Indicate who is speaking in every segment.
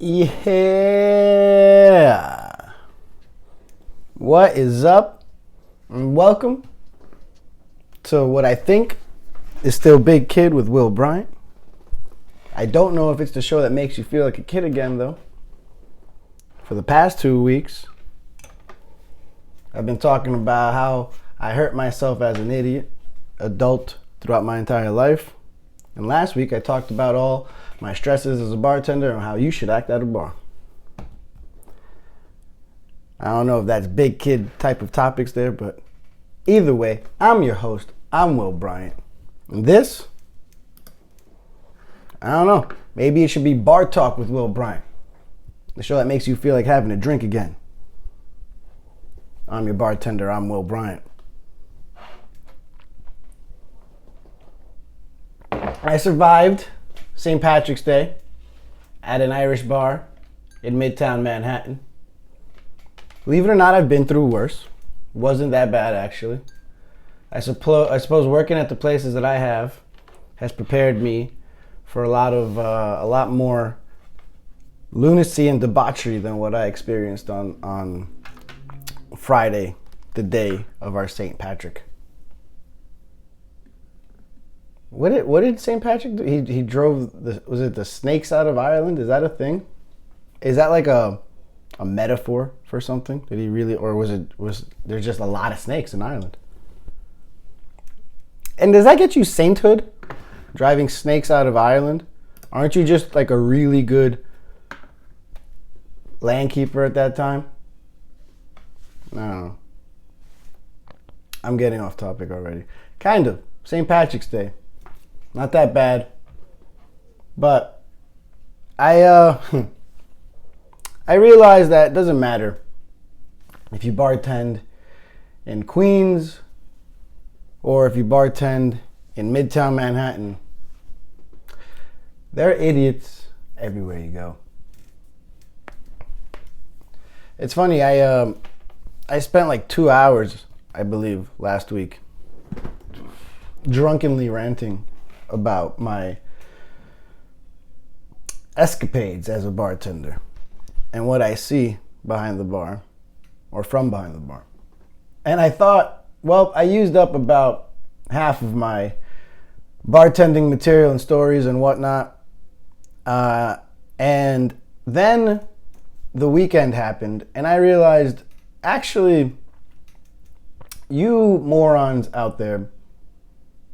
Speaker 1: Yeah. What is up? And welcome to what I think is still Big Kid with Will Bryant. I don't know if it's the show that makes you feel like a kid again, though. For the past 2 weeks, I've been talking about how I hurt myself as an idiot, adult, throughout my entire life. And last week, I talked about all my stresses as a bartender and how you should act at a bar. I don't know if that's big kid type of topics there, but either way, I'm your host. I'm Will Bryant. And this, I don't know, maybe it should be Bar Talk with Will Bryant, the show that makes you feel like having a drink again. I'm your bartender. I'm Will Bryant. I survived St. Patrick's Day at an Irish bar in Midtown Manhattan. Believe it or not, I've been through worse. Wasn't that bad, actually. I suppose working at the places that I have has prepared me for a lot more lunacy and debauchery than what I experienced on Friday, the day of our St. Patrick. What did St. Patrick do? He drove was it the snakes out of Ireland? Is that a thing? Is that like a metaphor for something? Did he really, or was there's just a lot of snakes in Ireland? And does that get you sainthood? Driving snakes out of Ireland? Aren't you just like a really good landkeeper at that time? I don't know. I'm getting off topic already. Kind of. St. Patrick's Day. Not that bad. But I realize that it doesn't matter if you bartend in Queens or if you bartend in Midtown Manhattan. There are idiots everywhere you go. It's funny, I spent like 2 hours, I believe, last week drunkenly ranting about my escapades as a bartender and what I see behind the bar or from behind the bar. And I thought, well, I used up about half of my bartending material and stories and whatnot. And then the weekend happened and I realized, actually, you morons out there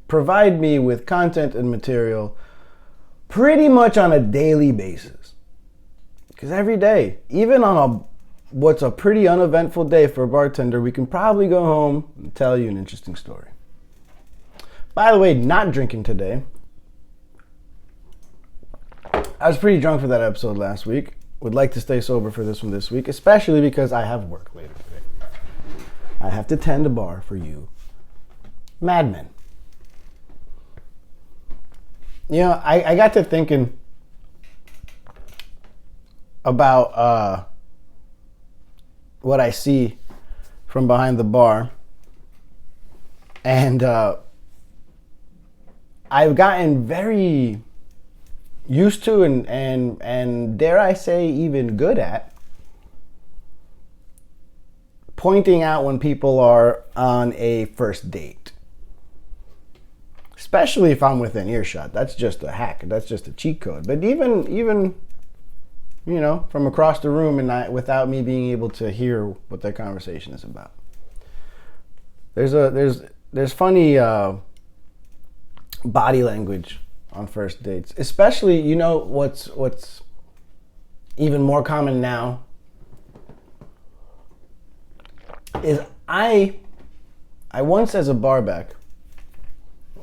Speaker 1: provide me with content and material pretty much on a daily basis. Because every day, even on what's a pretty uneventful day for a bartender, we can probably go home and tell you an interesting story. By the way, not drinking today. I was pretty drunk for that episode last week. Would like to stay sober for this one this week, especially because I have work later today. I have to tend a bar for you madmen. You know, I got to thinking about what I see from behind the bar, and I've gotten very used to and dare I say even good at pointing out when people are on a first date. Especially if I'm within earshot. That's just a hack. That's just a cheat code. But even you know, from across the room and without me being able to hear what their conversation is about. There's funny body language on first dates. Especially, you know, what's even more common now is I once, as a barback,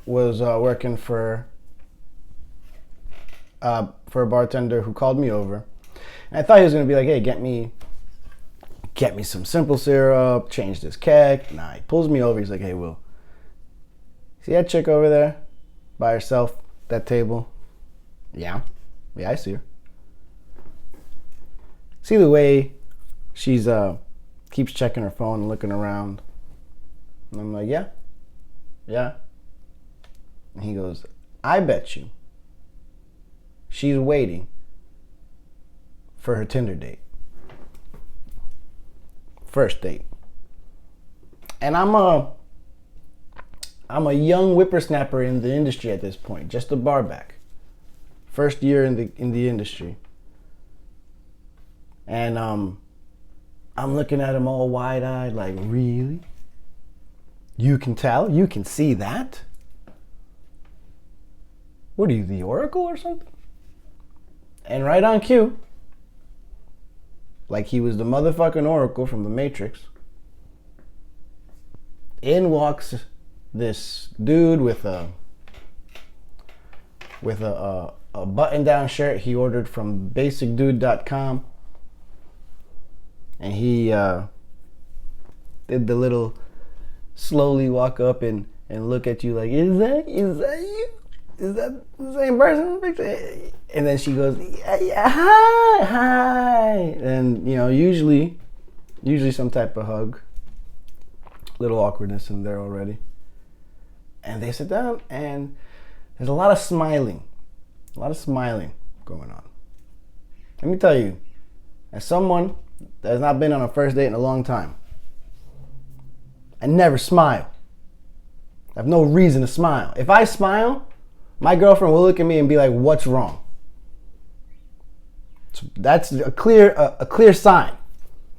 Speaker 1: was working for a bartender who called me over, and I thought he was gonna be like, "Hey, get me some simple syrup, change this keg." Nah, he pulls me over. He's like, "Hey, Will, see that chick over there by herself, that table?" Yeah, I see her. See the way she's keeps checking her phone and looking around, and I'm like, yeah. And he goes, "I bet you she's waiting for her Tinder date. First date. And I'm a young whippersnapper in the industry at this point, just a barback. First year in the industry. And I'm looking at him all wide-eyed, like, really? You can tell? You can see that? What are you, the Oracle or something? And right on cue, like he was the motherfucking Oracle from the Matrix, in walks this dude with a button-down shirt he ordered from basicdude.com. And he did the little slowly walk up and look at you like, is that you? Is that the same person? And then she goes, yeah, hi. And, usually some type of hug. Little awkwardness in there already. And they sit down and there's a lot of smiling. Going on. Let me tell you, as someone that has not been on a first date in a long time, I never smile. I have no reason to smile. If I smile, my girlfriend will look at me and be like, what's wrong? So that's a clear sign.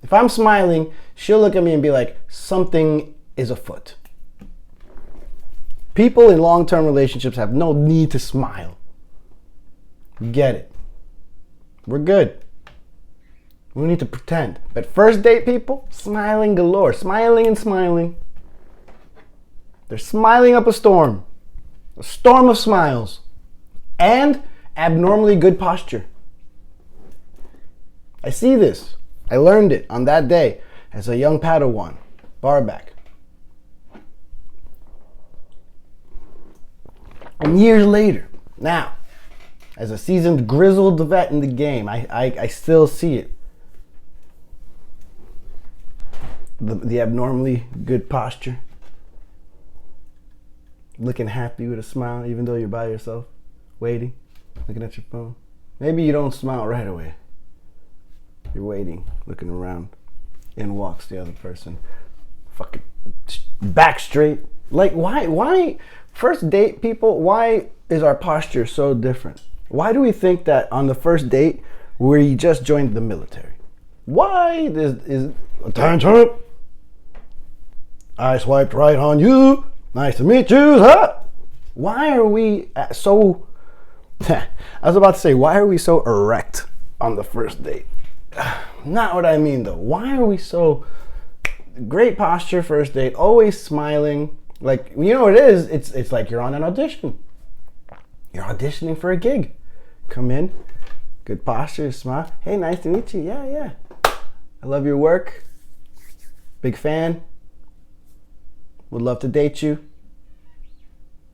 Speaker 1: If I'm smiling, she'll look at me and be like, something is afoot. People in long-term relationships have no need to smile. Get it. We're good. We don't need to pretend. But first date people, smiling galore. Smiling and smiling. They're smiling up a storm. A storm of smiles. And abnormally good posture. I see this. I learned it on that day as a young Padawan. Barback. And years later, now, as a seasoned grizzled vet in the game, I still see it. The abnormally good posture. Looking happy with a smile, even though you're by yourself, waiting, looking at your phone. Maybe you don't smile right away. You're waiting, looking around. In walks the other person. Fucking back straight. Like, why, first date people, why is our posture so different? Why do we think that on the first date, we just joined the military? Why is attention? I swiped right on you. Nice to meet you, huh? Why are we so... I was about to say, why are we so erect on the first date? Not what I mean, though. Why are we so... Great posture, first date, always smiling. Like, you know what it is? It's like you're on an audition. You're auditioning for a gig. Come in, good posture, smile. Hey, nice to meet you. Yeah. I love your work. Big fan. Would love to date you.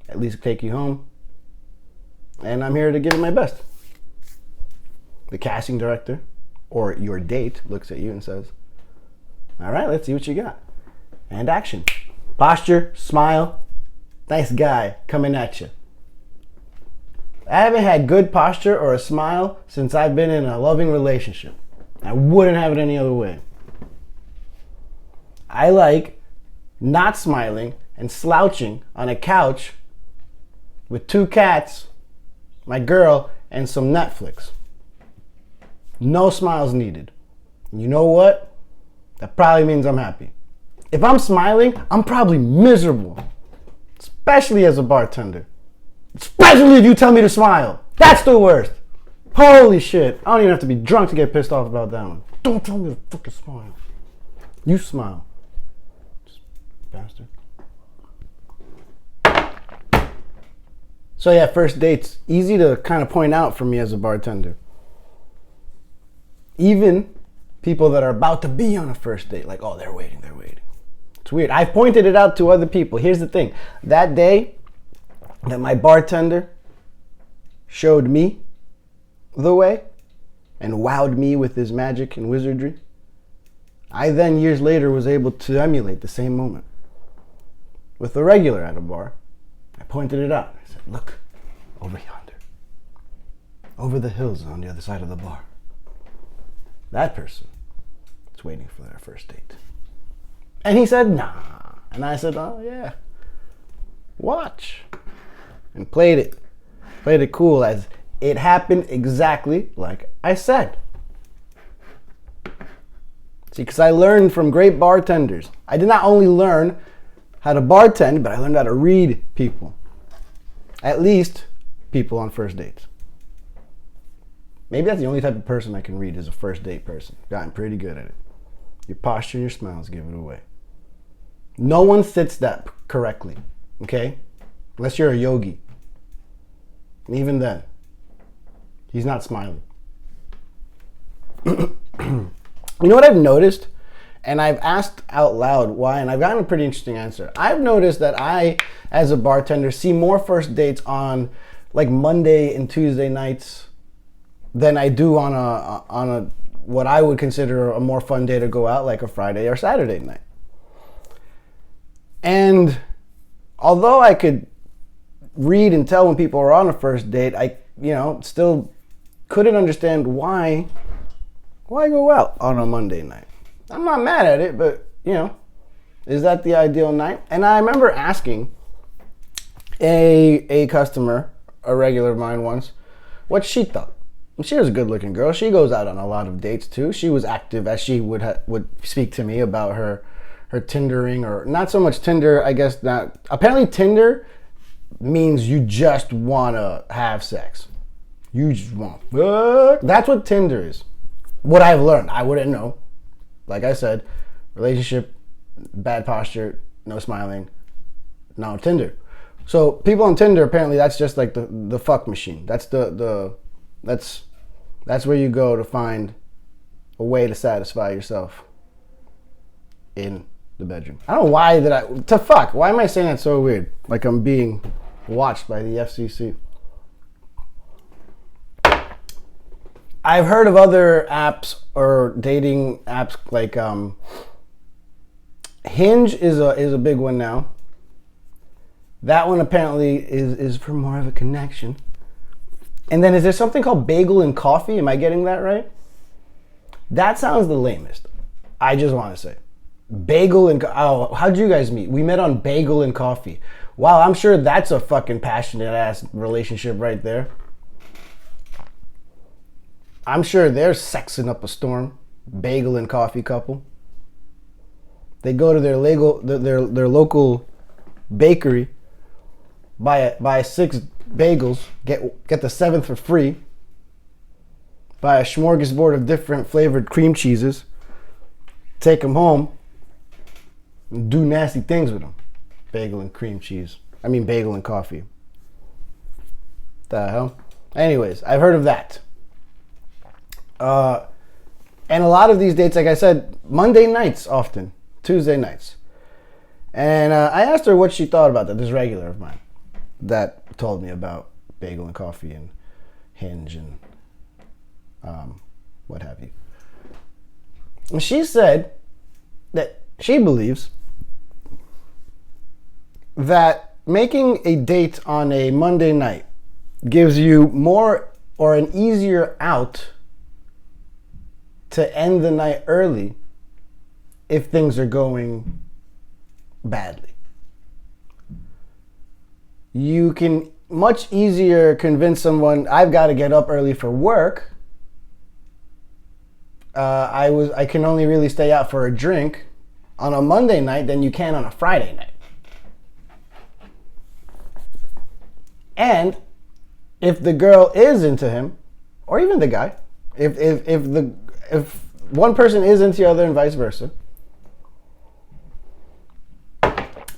Speaker 1: At least take you home. And I'm here to give it my best. The casting director, or your date, looks at you and says, all right, let's see what you got. And action. Posture, smile. Nice guy coming at you. I haven't had good posture or a smile since I've been in a loving relationship. I wouldn't have it any other way. I like not smiling and slouching on a couch with 2 cats, my girl, and some Netflix. No smiles needed. You know what? That probably means I'm happy. If I'm smiling, I'm probably miserable. Especially as a bartender. Especially if you tell me to smile. That's the worst. Holy shit. I don't even have to be drunk to get pissed off about that one. Don't tell me to fucking smile. You smile. Bastard. So yeah, first dates. Easy to kind of point out for me as a bartender. Even people that are about to be on a first date, like, oh, they're waiting. It's weird. I've pointed it out to other people. Here's the thing. That day that my bartender showed me the way and wowed me with his magic and wizardry, I then years later was able to emulate the same moment. With a regular at a bar, I pointed it out. I said, look, over yonder. Over the hills on the other side of the bar. that person is waiting for their first date. And he said, nah. And I said, oh yeah, watch. And played it cool as it happened exactly like I said. See, because I learned from great bartenders. I did not only learn how to bartend, but I learned how to read people. At least people on first dates. Maybe that's the only type of person I can read is a first date person. Gotten pretty good at it. Your posture and your smiles give it away. No one sits that correctly, okay? Unless you're a yogi. And even then, he's not smiling. You know what I've noticed? And I've asked out loud why, and I've gotten a pretty interesting answer. I've noticed that I, as a bartender, see more first dates on like Monday and Tuesday nights than I do on a what I would consider a more fun day to go out, like a Friday or Saturday night. And although I could read and tell when people are on a first date, I, still couldn't understand why go out on a Monday night. I'm not mad at it, but, is that the ideal night? And I remember asking a customer, a regular of mine once, what she thought. And she was a good-looking girl. She goes out on a lot of dates, too. She was active as she would speak to me about her Tindering, or not so much Tinder, I guess not. Apparently Tinder means you just want to have sex. You just want fuck. That's what Tinder is. What I've learned. I wouldn't know. Like I said, relationship, bad posture, no smiling, no Tinder. So people on Tinder, apparently that's just like the fuck machine. That's that's where you go to find a way to satisfy yourself in the bedroom. I don't know why why am I saying that so weird? Like I'm being watched by the FCC. I've heard of other apps or dating apps like Hinge is a big one now. That one apparently is for more of a connection. And then is there something called Bagel and Coffee? Am I getting that right? That sounds the lamest. I just want to say. Bagel and how'd you guys meet? We met on Bagel and Coffee. Wow, I'm sure that's a fucking passionate ass relationship right there. I'm sure they're sexing up a storm. Bagel and Coffee couple. They go to their local bakery, buy 6 bagels, get the 7th for free. Buy a smorgasbord of different flavored cream cheeses. Take them home. And do nasty things with them. Bagel and bagel and coffee. The hell? Anyways, I've heard of that. And a lot of these dates, like I said, Monday nights often, Tuesday nights. And I asked her what she thought about that. This regular of mine that told me about Bagel and Coffee and Hinge and what have you. And she said that she believes that making a date on a Monday night gives you more or an easier out to end the night early if things are going badly. You can much easier convince someone, I've got to get up early for work. I can only really stay out for a drink on a Monday night than you can on a Friday night. And if the girl is into him, or even the guy, if one person is into the other and vice versa,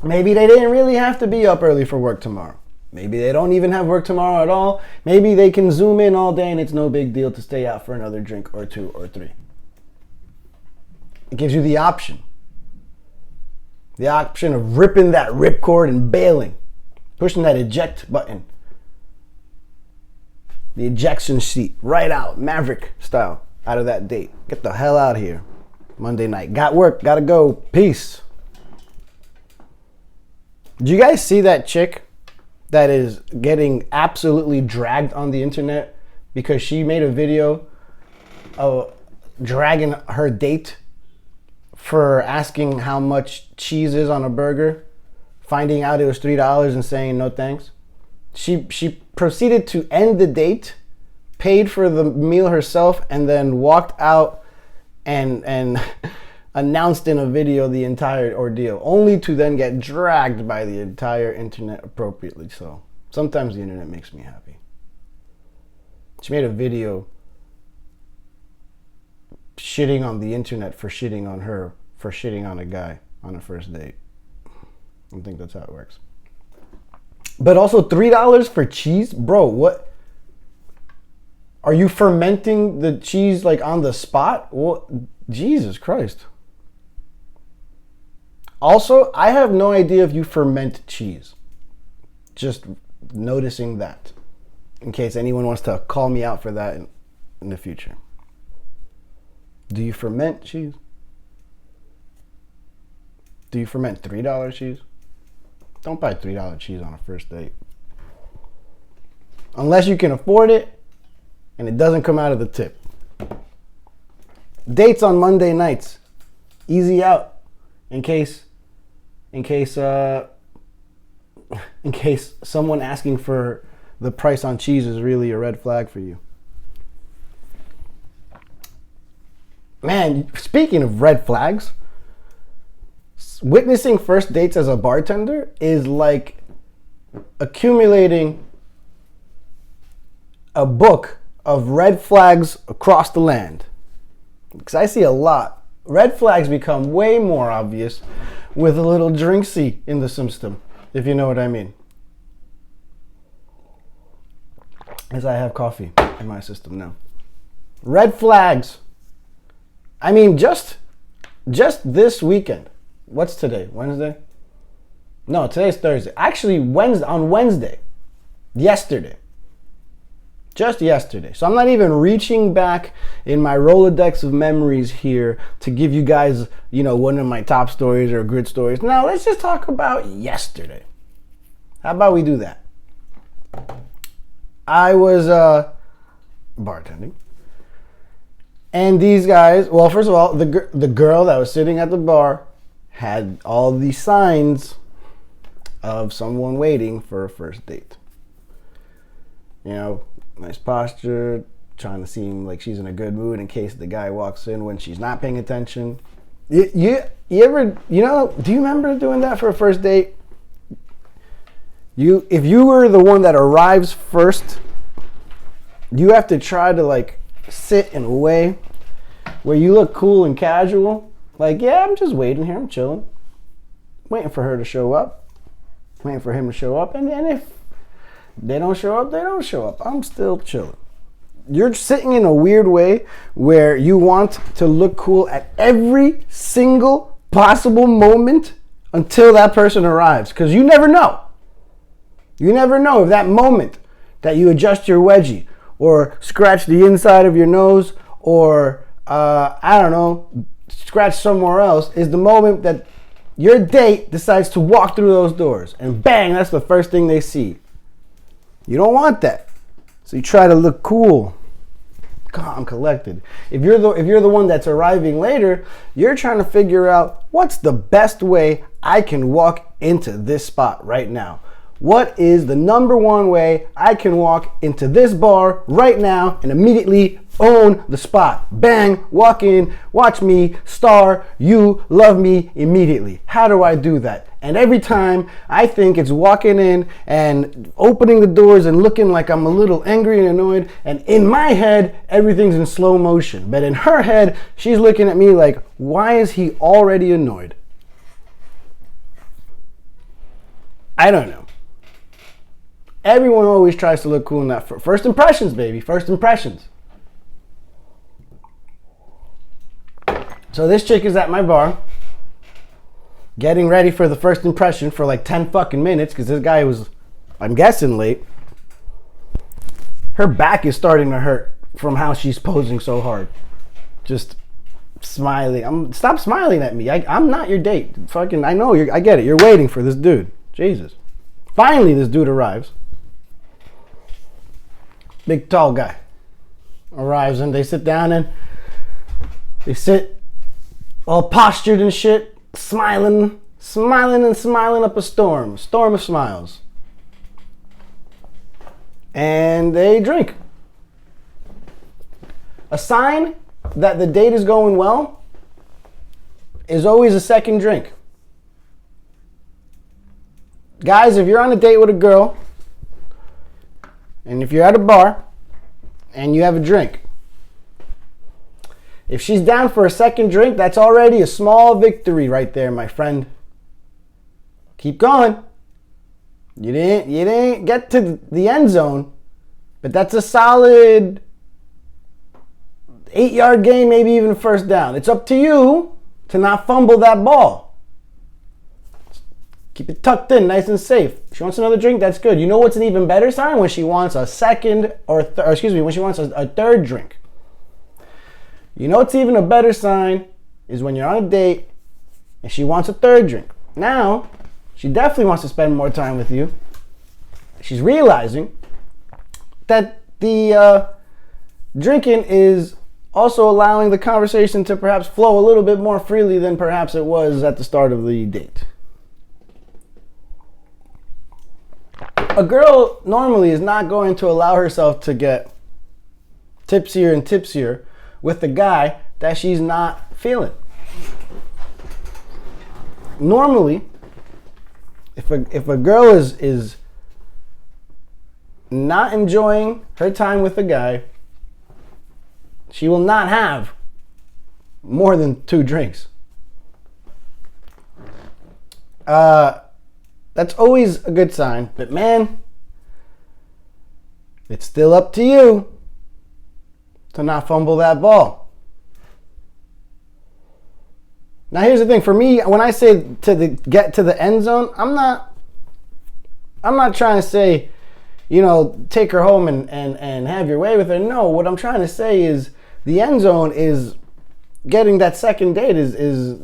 Speaker 1: maybe they didn't really have to be up early for work tomorrow. Maybe they don't even have work tomorrow at all. Maybe they can zoom in all day and it's no big deal to stay out for another drink or 2 or 3. It gives you the option. The option of ripping that ripcord and bailing. Pushing that eject button. The ejection seat. Right out. Maverick style. Out of that date. Get the hell out of here. Monday night. Got work. Gotta go. Peace. Do you guys see that chick that is getting absolutely dragged on the internet because she made a video of dragging her date for asking how much cheese is on a burger, finding out it was $3 and saying no thanks. She proceeded to end the date, paid for the meal herself, and then walked out and announced in a video the entire ordeal, only to then get dragged by the entire internet appropriately. So sometimes the internet makes me happy. She made a video shitting on the internet for shitting on her, for shitting on a guy on a first date. I think that's how it works. But also $3 for cheese? Bro, what? Are you fermenting the cheese like on the spot? What? Jesus Christ. Also, I have no idea if you ferment cheese. Just noticing that. In case anyone wants to call me out for that in the future. Do you ferment cheese? Do you ferment $3 cheese? Don't buy $3 cheese on a first date. Unless you can afford it and it doesn't come out of the tip. Dates on Monday nights. Easy out. In case someone asking for the price on cheese is really a red flag for you. Man, speaking of red flags, witnessing first dates as a bartender is like accumulating a book of red flags across the land. Because I see a lot. Red flags become way more obvious with a little drinksy in the system, if you know what I mean. As I have coffee in my system now. Red flags. I mean, just this weekend. What's today? Wednesday? No, today's Thursday. Actually, on Wednesday. Yesterday. Just yesterday. So I'm not even reaching back in my Rolodex of memories here to give you guys, one of my top stories or good stories. No, let's just talk about yesterday. How about we do that? I was bartending. And these guys, well, first of all, the girl that was sitting at the bar had all these signs of someone waiting for a first date. Nice posture, trying to seem like she's in a good mood in case the guy walks in when she's not paying attention. You ever, do you remember doing that for a first date? If you were the one that arrives first, you have to try to sit in a way where you look cool and casual. Like, yeah, I'm just waiting here, I'm chilling. Waiting for her to show up. Waiting for him to show up. And then if they don't show up, they don't show up. I'm still chilling. You're sitting in a weird way where you want to look cool at every single possible moment until that person arrives. Because you never know. You never know if that moment that you adjust your wedgie or scratch the inside of your nose or, scratch somewhere else is the moment that your date decides to walk through those doors. And bang, that's the first thing they see. You don't want that. So you try to look cool, calm, collected. If you're the one that's arriving later, you're trying to figure out what's the best way I can walk into this spot right now. What is the number one way I can walk into this bar right now and immediately own the spot? Bang, walk in, watch me, star, you love me immediately. How do I do that? And every time I think it's walking in and opening the doors and looking like I'm a little angry and annoyed. And in my head, everything's in slow motion. But in her head, she's looking at me like, why is he already annoyed? I don't know. Everyone always tries to look cool in that first impressions, baby. First impressions. So this chick is at my bar, getting ready for the first impression for like 10 fucking minutes because this guy was, I'm guessing, late. Her back is starting to hurt from how she's posing so hard. Just smiling. Stop smiling at me. I'm not your date. Fucking, I know, I get it. You're waiting for this dude. Jesus. Finally, this dude arrives. Big tall guy arrives and they sit down and They sit all postured and shit, smiling up a storm of smiles. And they drink. A sign that the date is going well is always a second drink. Guys, if you're on a date with a girl, and if you're at a bar, and you have a drink, if she's down for a second drink, that's already a small victory right there, my friend. Keep going. You didn't get to the end zone, but that's a solid 8-yard gain, maybe even a first down. It's up to you to not fumble that ball. Keep it tucked in, nice and safe. If she wants another drink, that's good. You know what's an even better sign? When she wants a second when she wants a third drink. You know what's even a better sign is when you're on a date and she wants a third drink. Now, she definitely wants to spend more time with you. She's realizing that the drinking is also allowing the conversation to perhaps flow a little bit more freely than perhaps it was at the start of the date. A girl normally is not going to allow herself to get tipsier and tipsier with the guy that she's not feeling. Normally, if a girl is not enjoying her time with a guy, she will not have more than 2 drinks. That's always a good sign. But man, it's still up to you to not fumble that ball. Now here's the thing. For me, when I say get to the end zone, I'm not trying to say, take her home and have your way with her. No, what I'm trying to say is the end zone is getting that second date, is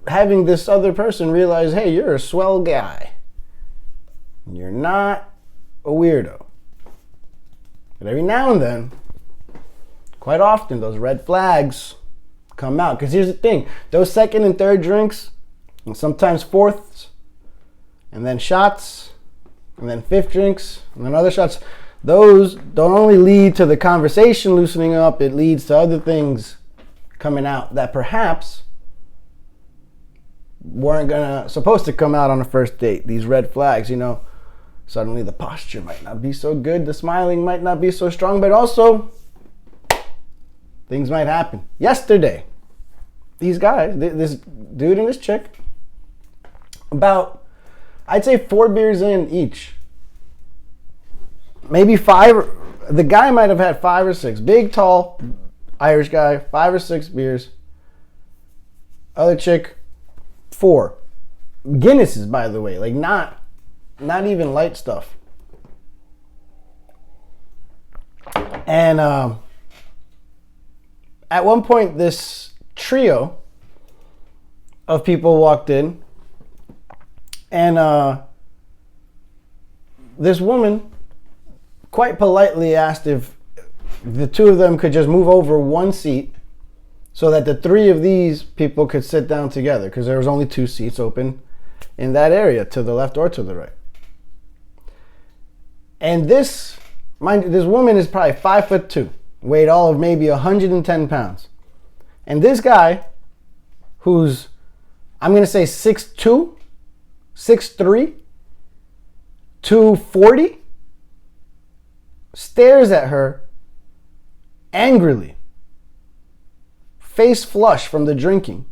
Speaker 1: having this other person realize, hey, you're a swell guy. You're not a weirdo. But every now and then, quite often, those red flags come out. Because here's the thing. Those second and third drinks, and sometimes fourths, and then shots, and then fifth drinks, and then other shots, those don't only lead to the conversation loosening up, it leads to other things coming out that perhaps weren't supposed to come out on a first date. These red flags, suddenly the posture might not be so good, the smiling might not be so strong, but also things might happen. Yesterday, these guys, this dude and this chick, about, I'd say 4 beers in each. Maybe 5, the guy might have had 5 or 6. Big, tall, Irish guy, 5 or 6 beers. Other chick, 4. Guinnesses, by the way, like not even light stuff. And at one point, this trio of people walked in, and this woman quite politely asked if the 2 of them could just move over 1 seat so that the 3 of these people could sit down together, because there was only 2 seats open in that area, to the left or to the right. And this woman is probably 5'2", weighed all of maybe 110 pounds. And this guy, who's, I'm going to say 6'2", 6'3", 240, stares at her angrily, face flush from the drinking,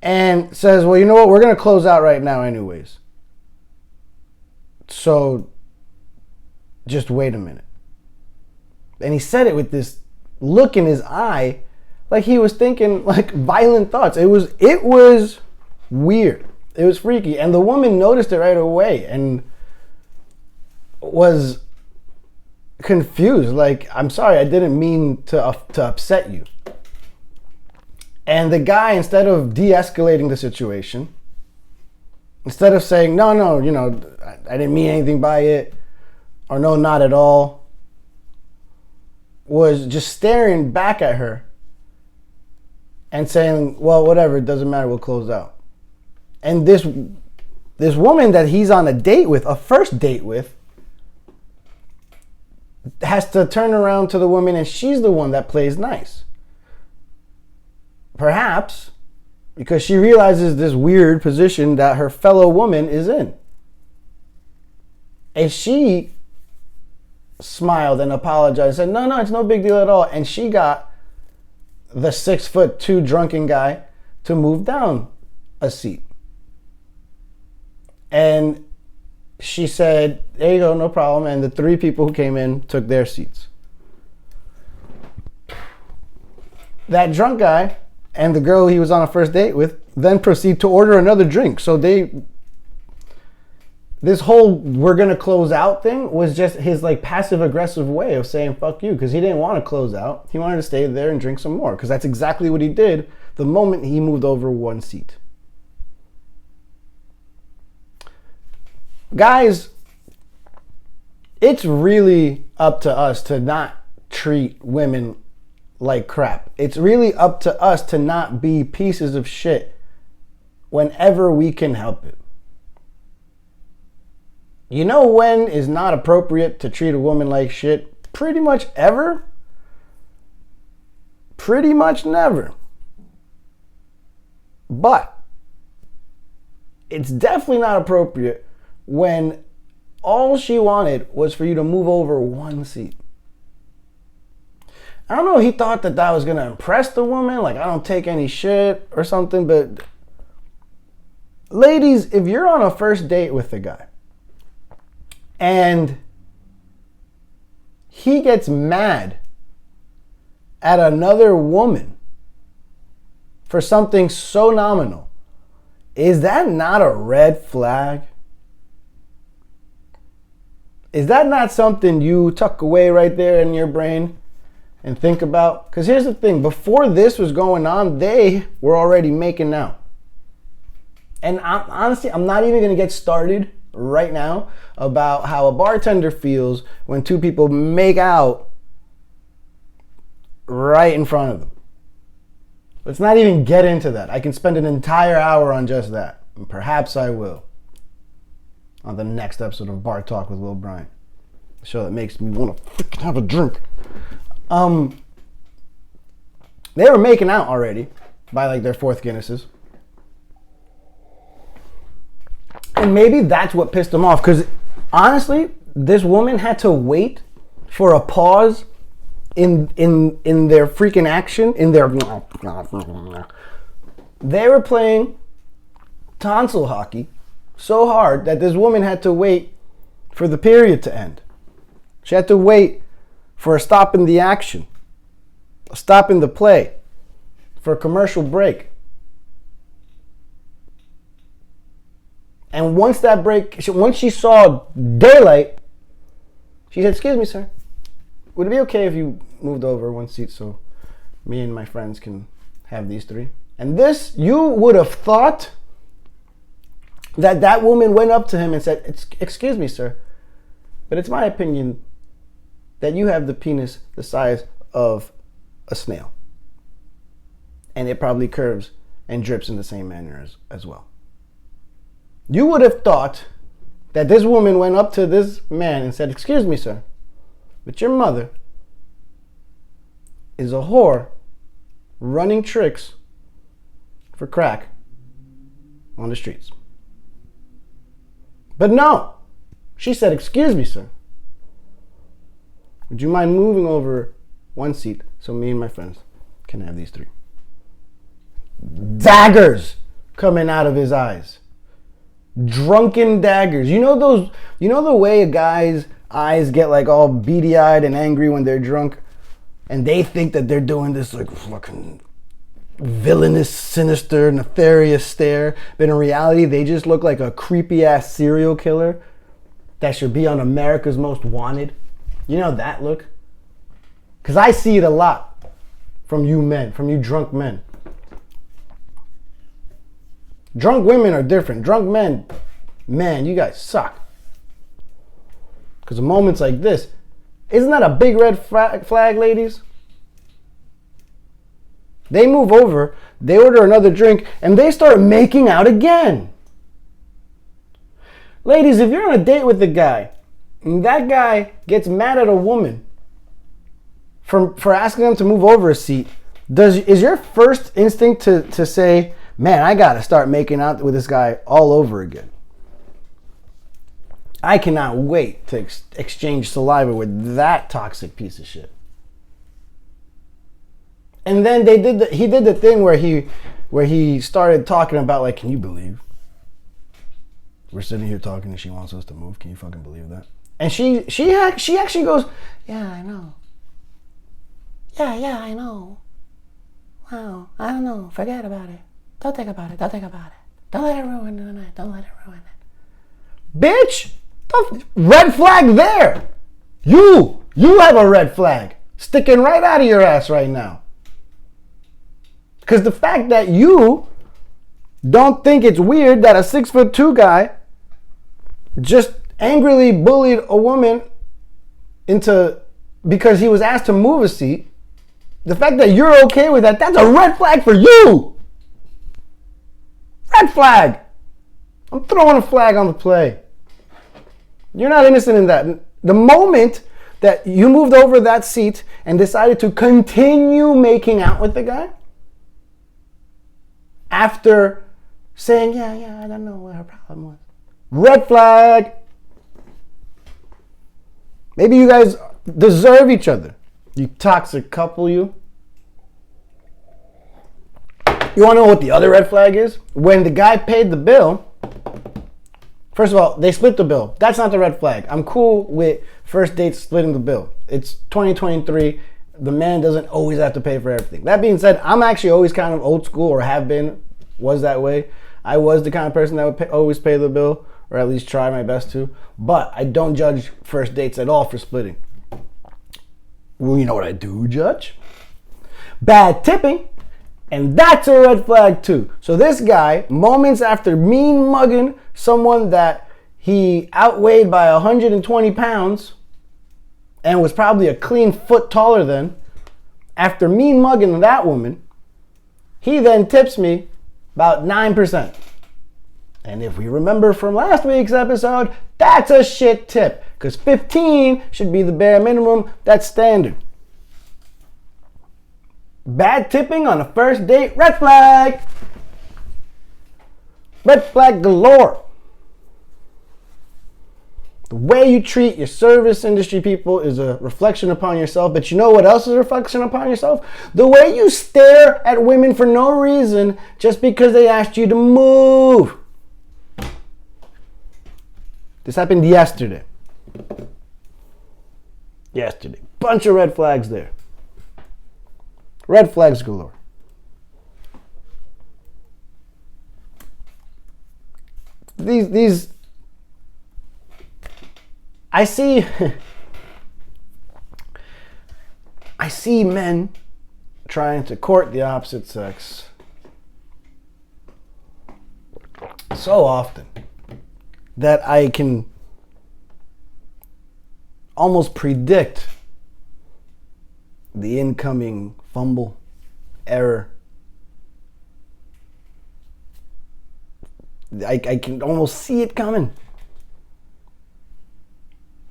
Speaker 1: and says, well, you know what? We're going to close out right now anyways. So just wait a minute. And he said it with this look in his eye, like he was thinking like violent thoughts. It was weird. It was freaky. And the woman noticed it right away and was confused. Like, I'm sorry, I didn't mean to upset you. And the guy, instead of de-escalating the situation, instead of saying, no, I didn't mean anything by it, or no, not at all, was just staring back at her and saying, well, whatever, it doesn't matter, we'll close out. And this woman that he's on a date with, a first date with, has to turn around to the woman, and she's the one that plays nice. Perhaps because she realizes this weird position that her fellow woman is in. And she smiled and apologized, said, no, it's no big deal at all. And she got the 6'2" drunken guy to move down a seat. And she said, there you go, no problem. And the 3 people who came in took their seats. That drunk guy and the girl he was on a first date with then proceed to order another drink. So this whole we're going to close out thing was just his like passive aggressive way of saying fuck you, because he didn't want to close out. He wanted to stay there and drink some more, because that's exactly what he did the moment he moved over one seat. Guys, it's really up to us to not treat women like crap. It's really up to us to not be pieces of shit whenever we can help it. You know when is not appropriate to treat a woman like shit? Pretty much ever. Pretty much never. But it's definitely not appropriate when all she wanted was for you to move over one seat. I don't know if he thought that was going to impress the woman, like I don't take any shit or something, but ladies, if you're on a first date with a guy and he gets mad at another woman for something so nominal, is that not a red flag? Is that not something you tuck away right there in your brain and think about? Because here's the thing, before this was going on, they were already making out. And honestly, I'm not even going to get started right now about how a bartender feels when 2 people make out right in front of them. Let's not even get into that. I can spend an entire hour on just that. And perhaps I will on the next episode of Bar Talk with Will Bryant. The show that makes me want to freaking have a drink. They were making out already by like their 4th Guinnesses. And maybe that's what pissed them off, because honestly, this woman had to wait for a pause in their freaking action, in their... They were playing tonsil hockey so hard that this woman had to wait for the period to end. She had to wait for a stop in the action, a stop in the play, for a commercial break. And once that break, once she saw daylight, she said, excuse me, sir, would it be okay if you moved over one seat so me and my friends can have these 3? And this, you would have thought that woman went up to him and said, excuse me, sir, but it's my opinion that you have the penis the size of a snail. And it probably curves and drips in the same manner as well. You would have thought that this woman went up to this man and said, excuse me, sir, but your mother is a whore running tricks for crack on the streets. But no, she said, excuse me, sir, would you mind moving over one seat so me and my friends can have these 3? Daggers coming out of his eyes. Drunken daggers. You know the way a guy's eyes get like all beady-eyed and angry when they're drunk, and they think that they're doing this like fucking villainous, sinister, nefarious stare, but in reality they just look like a creepy ass serial killer that should be on America's Most Wanted. You know that look? Because I see it a lot from you men, from you drunk men. Drunk women are different. Drunk men, man, you guys suck. Because of moments like this, isn't that a big red flag, ladies? They move over, they order another drink, and they start making out again. Ladies, if you're on a date with a guy, and that guy gets mad at a woman for asking them to move over a seat, is your first instinct to say, man, I gotta start making out with this guy all over again? I cannot wait to exchange saliva with that toxic piece of shit. And then he did the thing where he started talking about, like, can you believe we're sitting here talking and she wants us to move? Can you fucking believe that? And she actually goes, yeah, I know. Yeah, I know. Wow, I don't know. Forget about it. Don't think about it. Don't let it ruin the night. Don't let it ruin it. Bitch! Red flag there! You have a red flag sticking right out of your ass right now. Because the fact that you don't think it's weird that a 6'2" guy just angrily bullied a woman because he was asked to move a seat, the fact that you're okay with that's a red flag for you. Red flag. I'm throwing a flag on the play. You're not innocent in that. The moment that you moved over that seat and decided to continue making out with the guy, after saying, yeah, I don't know what her problem was. Red flag. Maybe you guys deserve each other. You toxic couple, you. You want to know what the other red flag is? When the guy paid the bill, first of all, they split the bill. That's not the red flag. I'm cool with first dates splitting the bill. It's 2023. The man doesn't always have to pay for everything. That being said, I'm actually always kind of old school, or have been, was that way. I was the kind of person that would always pay the bill, or at least try my best to. But I don't judge first dates at all for splitting. Well, you know what I do judge? Bad tipping. And that's a red flag too. So this guy, moments after mean mugging someone that he outweighed by 120 pounds and was probably a clean foot taller than, after mean mugging that woman, he then tips me about 9%. And if we remember from last week's episode, that's a shit tip, because 15 should be the bare minimum. That's standard. Bad tipping on a first date, red flag. Red flag galore. The way you treat your service industry people is a reflection upon yourself. But you know what else is a reflection upon yourself? The way you stare at women for no reason just because they asked you to move. This happened yesterday. Bunch of red flags there. Red flags galore. These I see men trying to court the opposite sex so often that I can almost predict the incoming fumble, error. I can almost see it coming.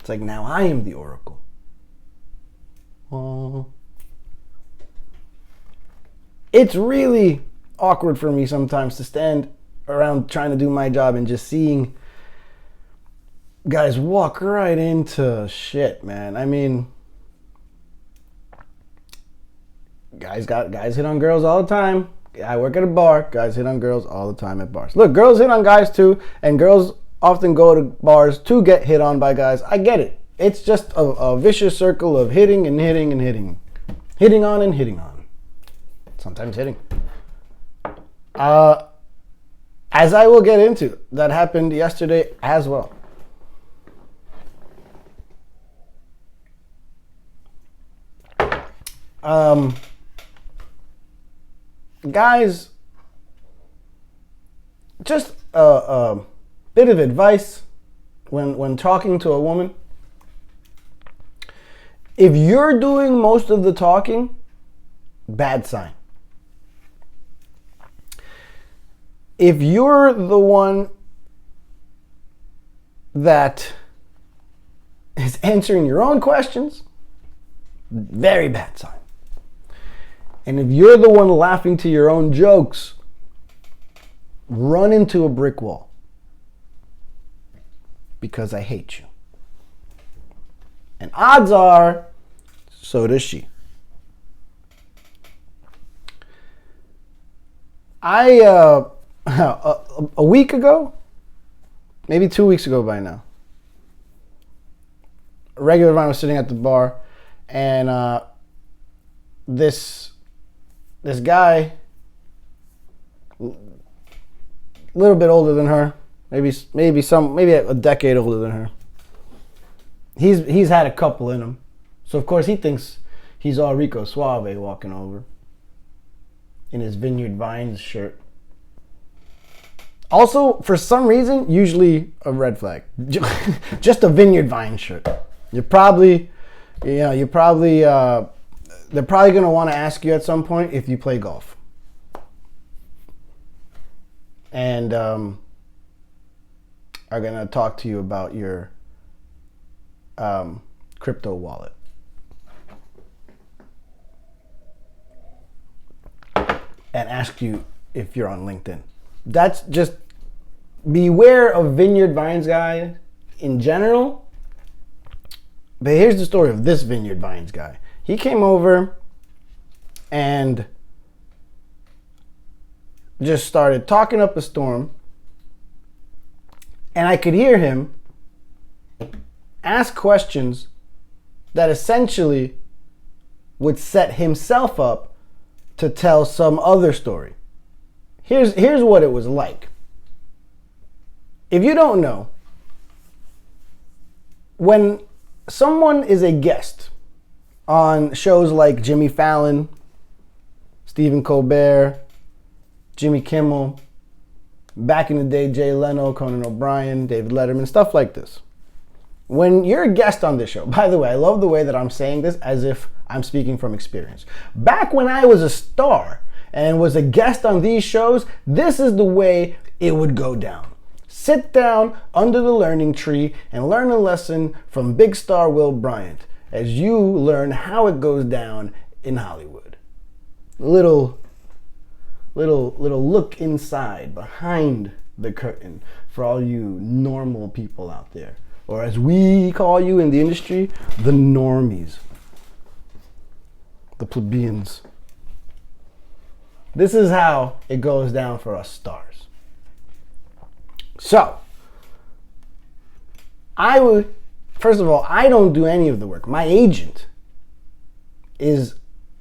Speaker 1: It's like, now I am the oracle. Oh. It's really awkward for me sometimes to stand around trying to do my job and just seeing guys walk right into shit, man. I mean, guys hit on girls all the time. I work at a bar. Guys hit on girls all the time at bars. Look, girls hit on guys too, and girls often go to bars to get hit on by guys. I get it. It's just a vicious circle of hitting and hitting and hitting. Hitting on and hitting on. Sometimes hitting. As I will get into, that happened yesterday as well. Guys, just a bit of advice when talking to a woman. If you're doing most of the talking, bad sign. if you're the one that is answering your own questions, very bad sign. And if you're the one laughing to your own jokes, run into a brick wall. Because I hate you. And odds are, so does she. A week ago, maybe 2 weeks ago by now, a regular friend was sitting at the bar, and this guy, a little bit older than her, maybe a decade older than her. He's had a couple in him, so of course he thinks he's all Rico Suave walking over in his Vineyard Vines shirt. Also, for some reason, usually a red flag. Just a Vineyard Vines shirt. They're probably going to want to ask you at some point if you play golf. And are going to talk to you about your crypto wallet. And ask you if you're on LinkedIn. That's just, beware of Vineyard Vines guy in general. But here's the story of this Vineyard Vines guy. He came over and just started talking up a storm. And I could hear him ask questions that essentially would set himself up to tell some other story. Here's what it was like. If you don't know, when someone is a guest on shows like Jimmy Fallon, Stephen Colbert, Jimmy Kimmel, back in the day, Jay Leno, Conan O'Brien, David Letterman, stuff like this. When you're a guest on this show, by the way, I love the way that I'm saying this as if I'm speaking from experience. Back when I was a star and was a guest on these shows, this is the way it would go down. Sit down under the learning tree and learn a lesson from big star Will Bryant as you learn how it goes down in Hollywood. Little look inside, behind the curtain for all you normal people out there. Or as we call you in the industry, the normies. The plebeians. This is how it goes down for us stars. So, first of all, I don't do any of the work. My agent is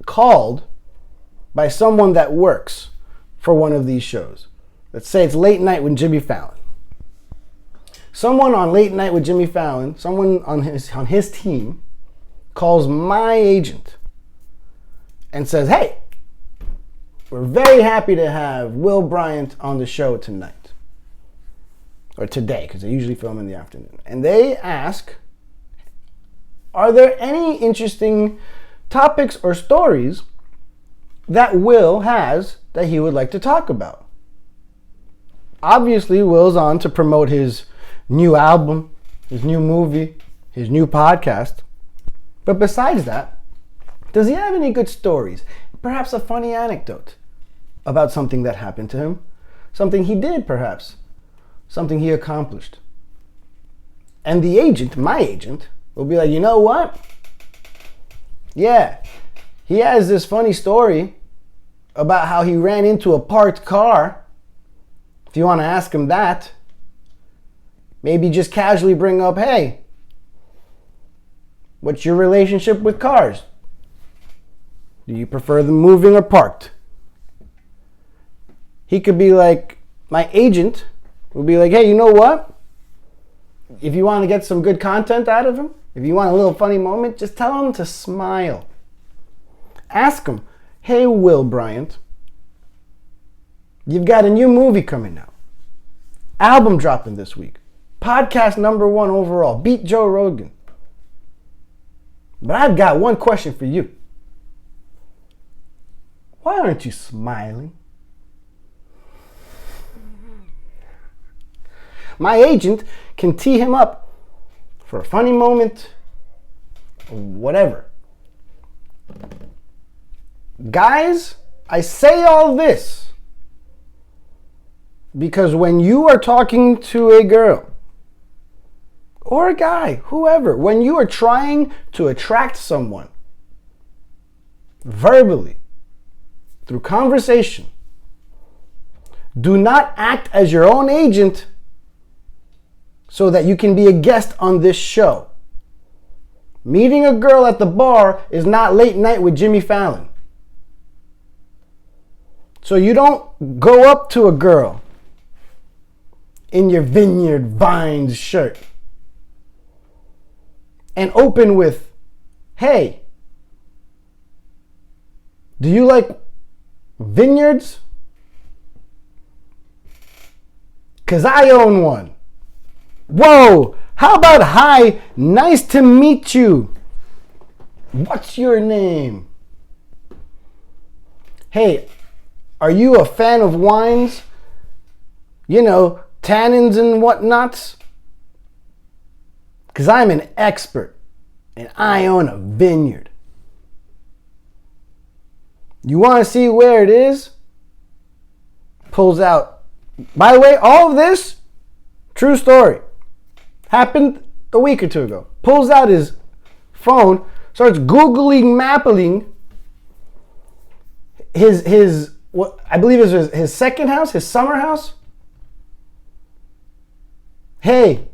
Speaker 1: called by someone that works for one of these shows. Let's say it's Late Night with Jimmy Fallon. Someone on Late Night with Jimmy Fallon, someone on his team, calls my agent and says, hey, we're very happy to have Will Bryant on the show tonight. Or today, because they usually film in the afternoon. And they ask, are there any interesting topics or stories that Will has that he would like to talk about? Obviously, Will's on to promote his new album, his new movie, his new podcast. But besides that, does he have any good stories? Perhaps a funny anecdote about something that happened to him, something he did perhaps, something he accomplished. And the agent, my agent, will be like, you know what? Yeah, he has this funny story about how he ran into a parked car. If you want to ask him that, maybe just casually bring up, hey, what's your relationship with cars? Do you prefer them moving or parked? He could be like, my agent will be like, hey, you know what? If you want to get some good content out of him, if you want a little funny moment, just tell him to smile. Ask him, hey, Will Bryant, you've got a new movie coming out. Album dropping this week. Podcast #1 overall. Beat Joe Rogan. But I've got one question for you. Why aren't you smiling? My agent can tee him up for a funny moment, whatever. Guys, I say all this because when you are talking to a girl or a guy, whoever, when you are trying to attract someone verbally through conversation, do not act as your own agent so that you can be a guest on this show. Meeting a girl at the bar is not late night with Jimmy Fallon. So you don't go up to a girl in your Vineyard Vines shirt and open with, hey, do you like vineyards? 'Cause I own one. Whoa, how about hi, nice to meet you. What's your name? Hey, are you a fan of wines? You know, tannins and whatnots? 'Cause I'm an expert and I own a vineyard. You want to see where it is? Pulls out. By the way, all of this, true story, happened a week or two ago. Pulls out his phone, starts Googling, mapping his what I believe is his second house, his summer house. Hey,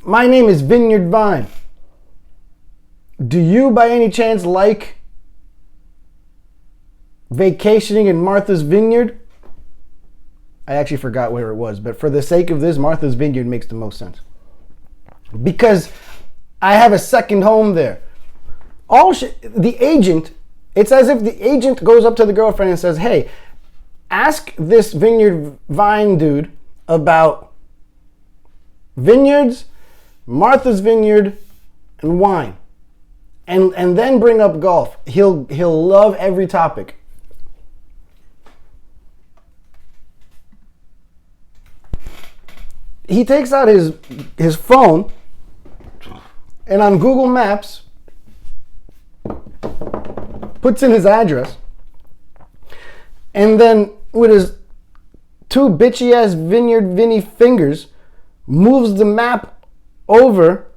Speaker 1: my name is Vineyard Vine. Do you by any chance like vacationing in Martha's Vineyard? I actually forgot where it was, but for the sake of this, Martha's Vineyard makes the most sense. Because I have a second home there. The agent, it's as if the agent goes up to the girlfriend and says, hey, ask this Vineyard Vine dude about vineyards, Martha's Vineyard, and wine. And then bring up golf. He'll love every topic. He takes out his phone and on Google Maps puts in his address, and then with his two bitchy ass Vineyard Vinny fingers moves the map over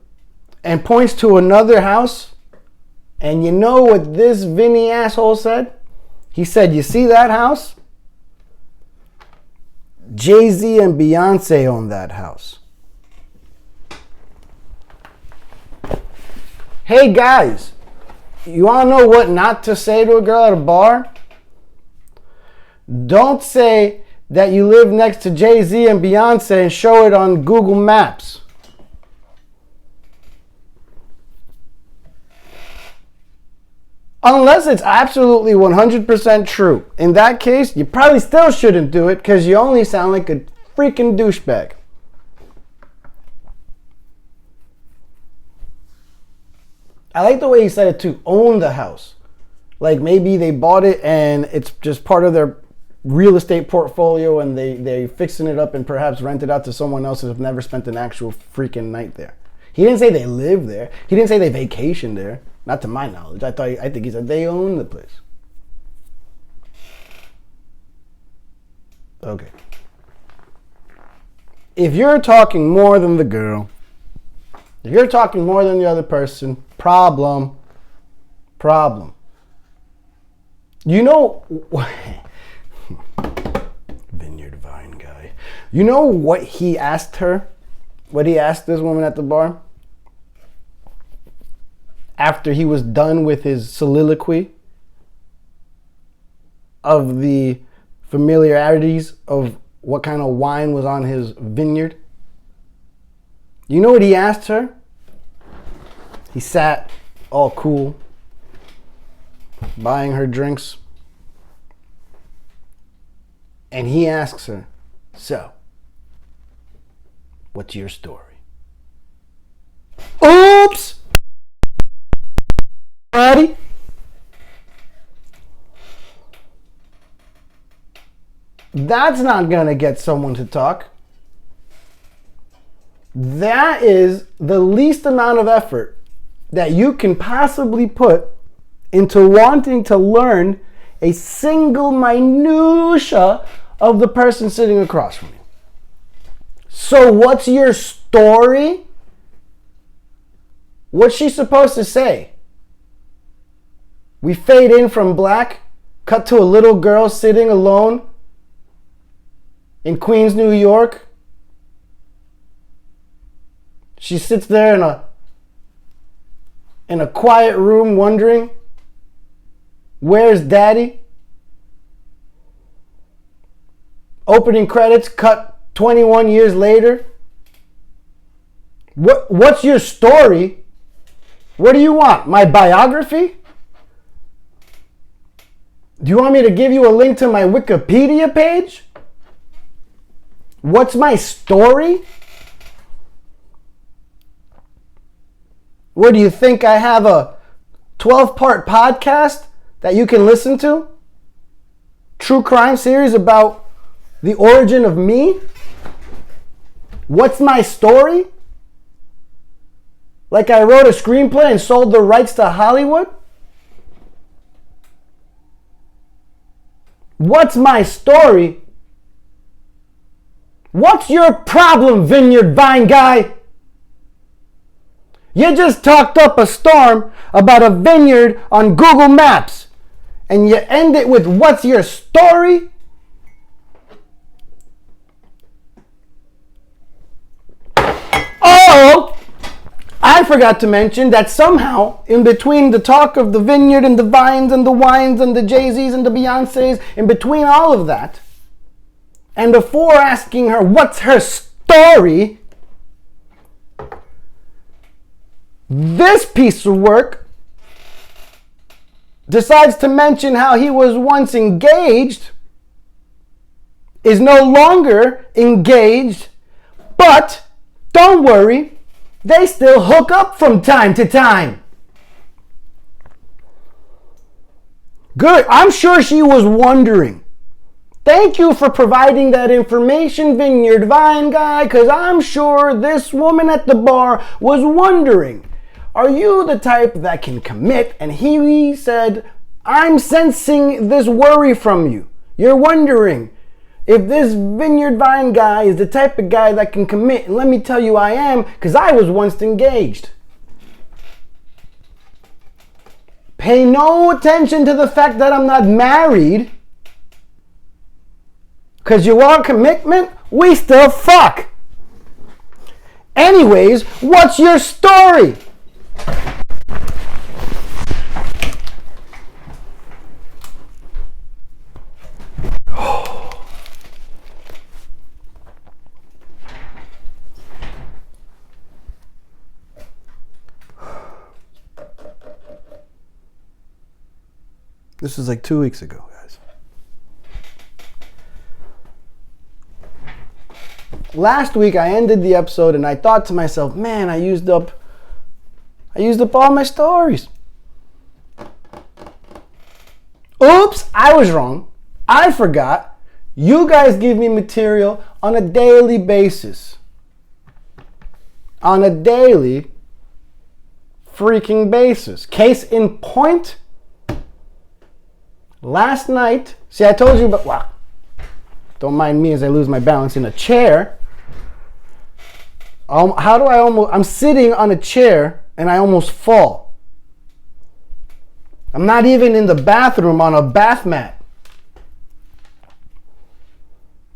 Speaker 1: and points to another house. And you know what this Vinny asshole said? He said, you see that house? Jay-Z and Beyonce own that house. Hey guys, you want to know what not to say to a girl at a bar? Don't say that you live next to Jay-Z and Beyonce and show it on Google Maps. Unless it's absolutely 100% true. In that case, you probably still shouldn't do it because you only sound like a freaking douchebag. I like the way he said it too. Own the house. Like maybe they bought it and it's just part of their real estate portfolio and they fixing it up and perhaps rent it out to someone else who's never spent an actual freaking night there. He didn't say they live there. He didn't say they vacation there. Not to my knowledge. I think he said they own the place. Okay. If you're talking more than the girl, if you're talking more than the other person, problem. You know, Vineyard Vine guy. You know what he asked her? What he asked this woman at the bar? After he was done with his soliloquy of the familiarities of what kind of wine was on his vineyard. You know what he asked her? He sat all cool, buying her drinks. And he asks her, so, what's your story? Oops! Buddy? That's not gonna get someone to talk. That is the least amount of effort that you can possibly put into wanting to learn a single minutia of the person sitting across from you. So what's your story? What's she supposed to say? We fade in from black, cut to a little girl sitting alone in Queens, New York. She sits there in a quiet room wondering, where's daddy? Opening credits cut 21 years later. What's your story? What do you want? My biography? Do you want me to give you a link to my Wikipedia page? What's my story? What do you think, I have a 12-part podcast that you can listen to? True crime series about the origin of me? What's my story? Like I wrote a screenplay and sold the rights to Hollywood? What's my story? What's your problem, Vineyard Vine guy? You just talked up a storm about a vineyard on Google Maps, and you end it with, what's your story? Oh, I forgot to mention that somehow, in between the talk of the vineyard and the vines and the wines and the Jay-Z's and the Beyoncé's, in between all of that, and before asking her what's her story, this piece of work decides to mention how he was once engaged, is no longer engaged, but don't worry, they still hook up from time to time. Good. I'm sure she was wondering. Thank you for providing that information, Vineyard Vine guy, because I'm sure this woman at the bar was wondering, are you the type that can commit? And he said, I'm sensing this worry from you. You're wondering if this Vineyard Vine guy is the type of guy that can commit. And let me tell you, I am, because I was once engaged. Pay no attention to the fact that I'm not married. Because you want commitment? We still fuck. Anyways, what's your story? This is like 2 weeks ago, guys. Last week I ended the episode and I thought to myself, man, I used up all my stories. Oops, I was wrong. I forgot. You guys give me material on a daily basis. On a daily freaking basis. Case in point, last night, see, I told you about, wow, don't mind me as I lose my balance in a chair. I'm sitting on a chair and I almost fall. I'm not even in the bathroom on a bath mat.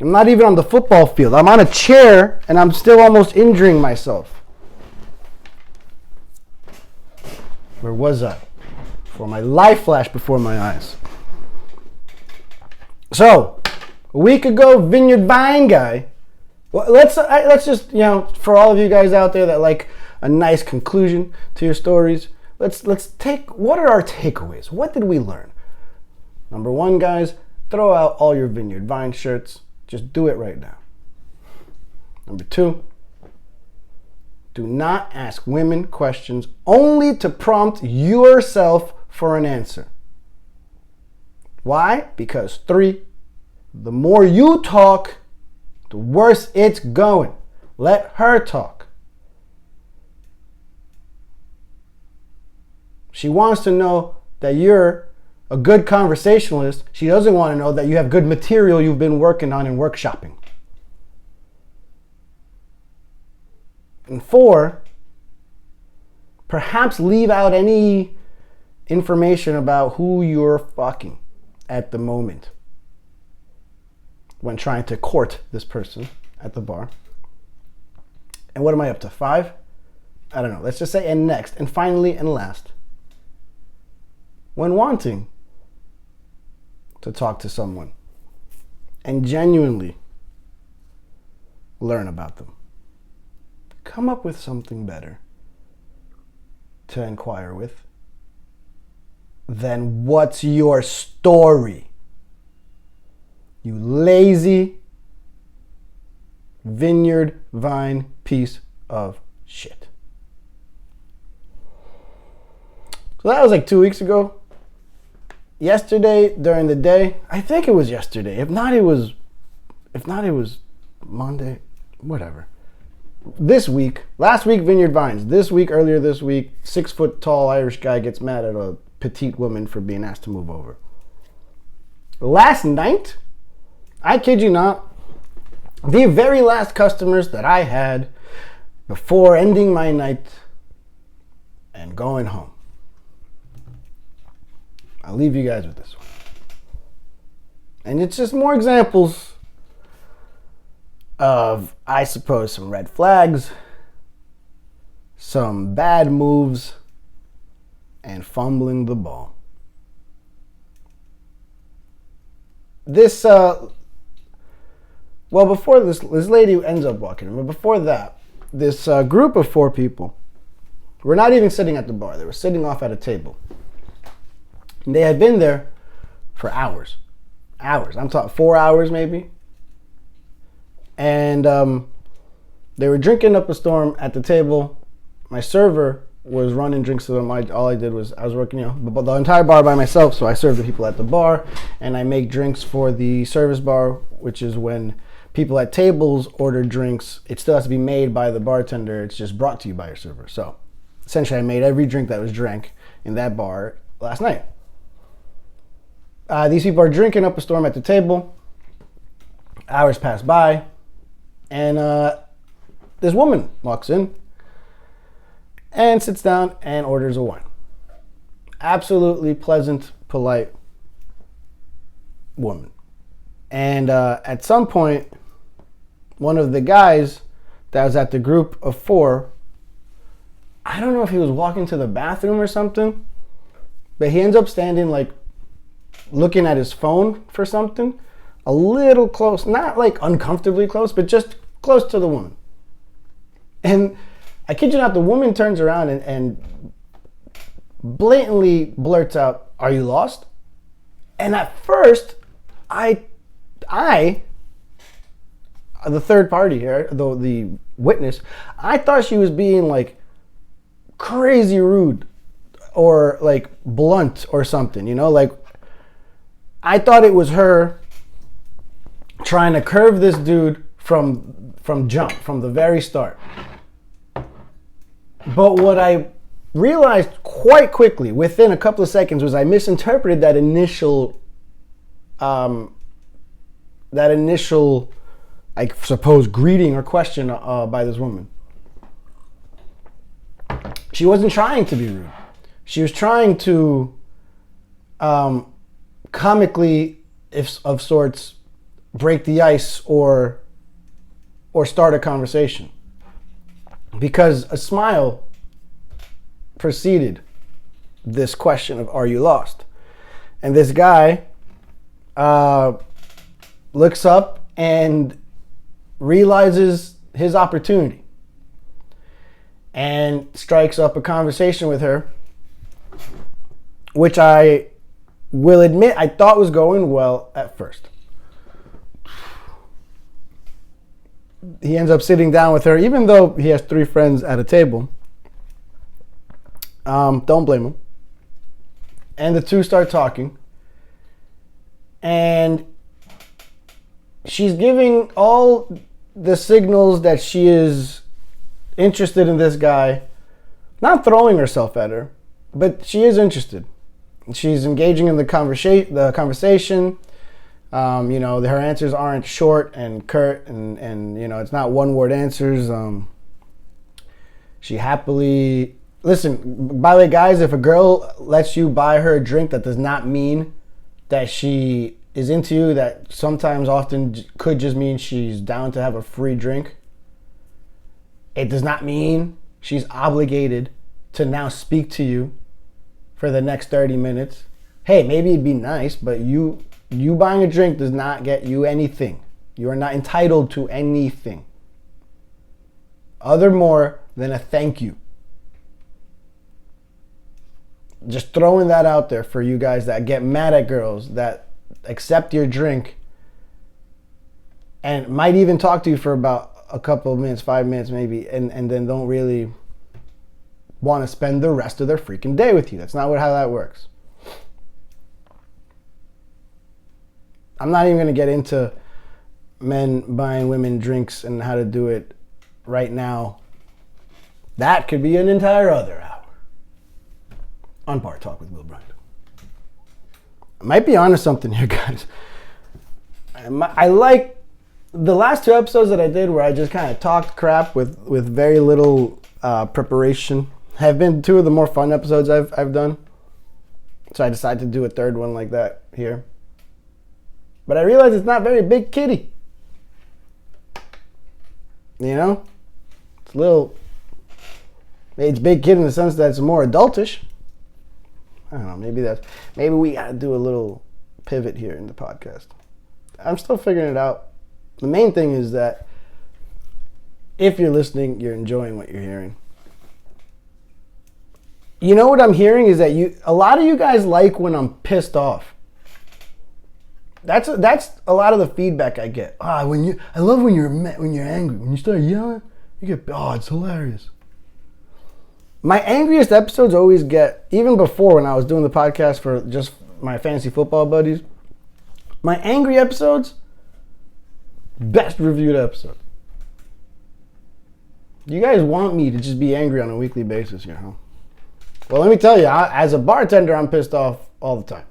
Speaker 1: I'm not even on the football field. I'm on a chair and I'm still almost injuring myself. Where was I? For my life flashed before my eyes. So, a week ago, Vineyard Vine guy. Well, let's just, for all of you guys out there that like a nice conclusion to your stories, let's take, what are our takeaways? What did we learn? Number one, guys, throw out all your Vineyard Vine shirts. Just do it right now. Number two, do not ask women questions only to prompt yourself for an answer. Why? Because three, the more you talk, the worse it's going. Let her talk. She wants to know that you're a good conversationalist. She doesn't want to know that you have good material you've been working on and workshopping. And 4, perhaps leave out any information about who you're fucking at the moment when trying to court this person at the bar. And what am I up to? 5? I don't know. Let's just say, and next, and finally, and last. When wanting to talk to someone and genuinely learn about them, come up with something better to inquire with than what's your story? You lazy vineyard vine piece of shit. So that was like 2 weeks ago. Yesterday during the day, I think it was yesterday. If not, it was Monday, whatever. This week, last week, Vineyard Vines. This week, earlier this week, 6 foot tall Irish guy gets mad at a petite woman for being asked to move over. Last night, I kid you not, the very last customers that I had before ending my night and going home. I'll leave you guys with this one. And it's just more examples of, I suppose, some red flags, some bad moves, and fumbling the ball. This, before this lady ends up walking in, but before that, this group of 4 people were not even sitting at the bar. They were sitting off at a table. And they had been there for hours. I'm talking 4 hours maybe. And they were drinking up a storm at the table. My server was running drinks to them. All I did was, I was working, the entire bar by myself. So I served the people at the bar, and I make drinks for the service bar, which is when people at tables order drinks. It still has to be made by the bartender. It's just brought to you by your server. So essentially, I made every drink that was drank in that bar last night. These people are drinking up a storm at the table. Hours pass by, and this woman walks in and sits down and orders a wine. Absolutely pleasant, polite woman. And at some point, one of the guys that was at the group of 4, I don't know if he was walking to the bathroom or something, but he ends up standing looking at his phone for something, a little close, not uncomfortably close, but just close to the woman. And I kid you not, the woman turns around and blatantly blurts out, "Are you lost?" And at first, I, the third party here, though the witness, I thought she was being crazy rude or blunt or something, I thought it was her trying to curve this dude from the very start. But what I realized quite quickly, within a couple of seconds, was I misinterpreted that initial, I suppose, greeting or question by this woman. She wasn't trying to be rude. She was trying to comically, of sorts, break the ice or start a conversation, because a smile preceded this question of, "Are you lost?" And this guy looks up and realizes his opportunity and strikes up a conversation with her, which I will admit I thought was going well at first. He ends up sitting down with her, even though he has 3 friends at a table. Don't blame him. And the 2 start talking. And she's giving all the signals that she is interested in this guy, not throwing herself at her, But she is interested. She's engaging in the conversation. Her answers aren't short and curt, and it's not one-word answers. She happily... Listen, by the way, guys, if a girl lets you buy her a drink, that does not mean that she is into you. That sometimes, often could just mean she's down to have a free drink. It does not mean she's obligated to now speak to you for the next 30 minutes. Hey, maybe it'd be nice, but you buying a drink does not get you anything. You are not entitled to anything other more than a thank you. Just throwing that out there for you guys that get mad at girls that accept your drink and might even talk to you for about a couple of minutes, 5 minutes maybe, and then don't really want to spend the rest of their freaking day with you. That's not how that works. I'm not even going to get into men buying women drinks and how to do it right now. That could be an entire other hour on Bar Talk with Will Bryant. I might be onto something here, guys. I like the last 2 episodes that I did where I just kind of talked crap with very little preparation. Have been 2 of the more fun episodes I've done. So I decided to do a 3rd one like that here. But I realized it's not very big kiddie. It's big kid in the sense that it's more adultish. I don't know, maybe we gotta do a little pivot here in the podcast. I'm still figuring it out. The main thing is that if you're listening, you're enjoying what you're hearing. You know what I'm hearing is that a lot of you guys like when I'm pissed off. That's a lot of the feedback I get. I love when you're angry. When you start yelling, it's hilarious. My angriest episodes always get, even before when I was doing the podcast for just my fantasy football buddies, my angry episodes, best reviewed episode. You guys want me to just be angry on a weekly basis here, huh? Well, let me tell you, as a bartender, I'm pissed off all the time.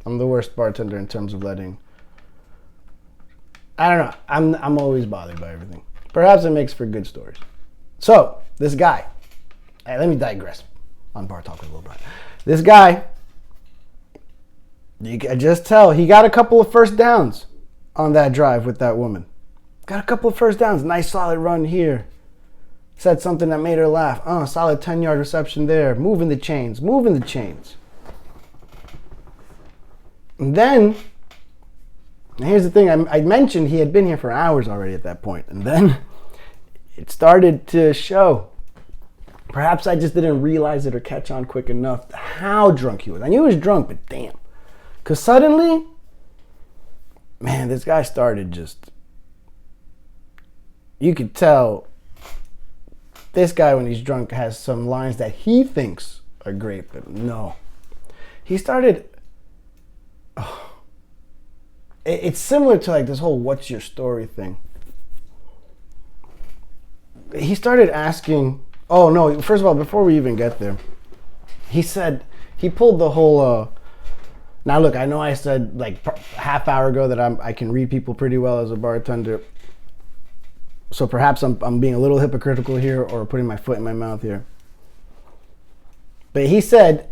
Speaker 1: I'm the worst bartender in terms of letting... I don't know. I'm always bothered by everything. Perhaps it makes for good stories. So, this guy... Hey, let me digress on Bar Talk with Will Bryant. This guy, you can just tell, he got a couple of first downs on that drive with that woman. Got a couple of first downs. Nice solid run here. Said something that made her laugh. Solid 10-yard reception there. Moving the chains. And then, here's the thing. I mentioned he had been here for hours already at that point. And then it started to show. Perhaps I just didn't realize it or catch on quick enough how drunk he was. I knew he was drunk, but damn. Because suddenly, man, this guy started just... You could tell this guy, when he's drunk, has some lines that he thinks are great, but no. He started... It's similar to like this whole what's your story thing. He started asking... Oh, no, first of all, before we even get there, he pulled the whole... Now, look, I know I said like half hour ago that I can read people pretty well as a bartender. So perhaps I'm being a little hypocritical here or putting my foot in my mouth here. But he said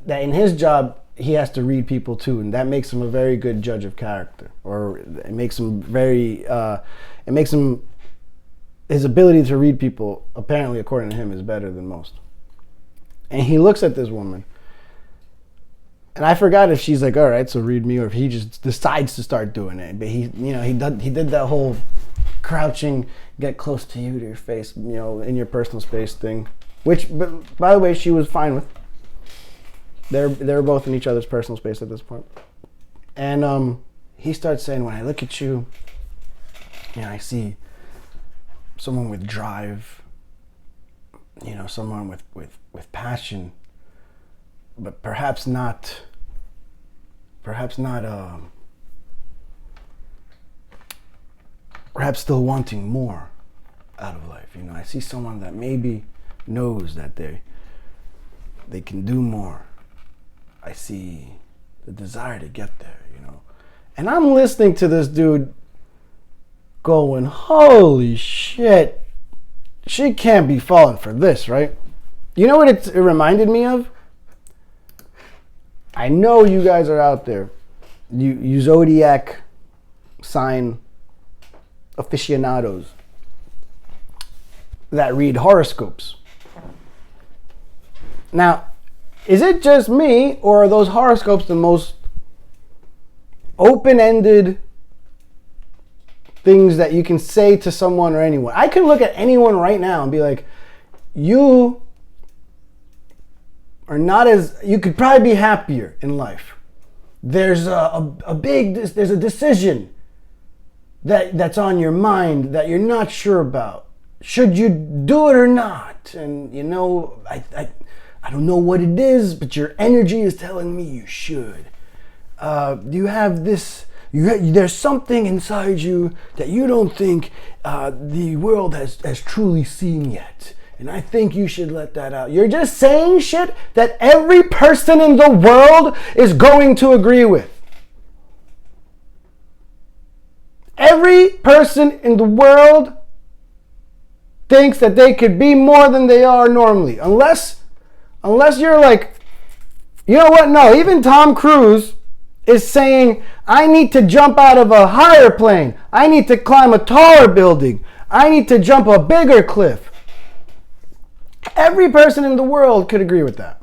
Speaker 1: that in his job, he has to read people too, and that makes him a very good judge of character. Or it makes him his ability to read people, apparently, according to him, is better than most. And he looks at this woman, and I forgot if she's like, all right, so read me, or if he just decides to start doing it. But he did that whole crouching, get close to you, to your face, in your personal space thing, which, by the way, she was fine with. They're both in each other's personal space at this point. And he starts saying, when I look at you, I see someone with drive, someone with passion, but perhaps still wanting more out of life. I see someone that maybe knows that they can do more. I see the desire to get there, you know. And I'm listening to this dude going, holy shit, she can't be falling for this, right? You know what it reminded me of? I know you guys are out there. You zodiac sign aficionados that read horoscopes. Now, is it just me, or are those horoscopes the most open-ended things that you can say to someone or anyone? I can look at anyone right now and be like, you are not as, you could probably be happier in life. There's there's a decision that's on your mind that you're not sure about. Should you do it or not? And you know, I don't know what it is, but your energy is telling me you should. You have this, there's something inside you that you don't think the world has truly seen yet. And I think you should let that out. You're just saying shit that every person in the world is going to agree with. Every person in the world thinks that they could be more than they are normally. Unless you're like, you know what? No, even Tom Cruise is saying, I need to jump out of a higher plane. I need to climb a taller building. I need to jump a bigger cliff. Every person in the world could agree with that.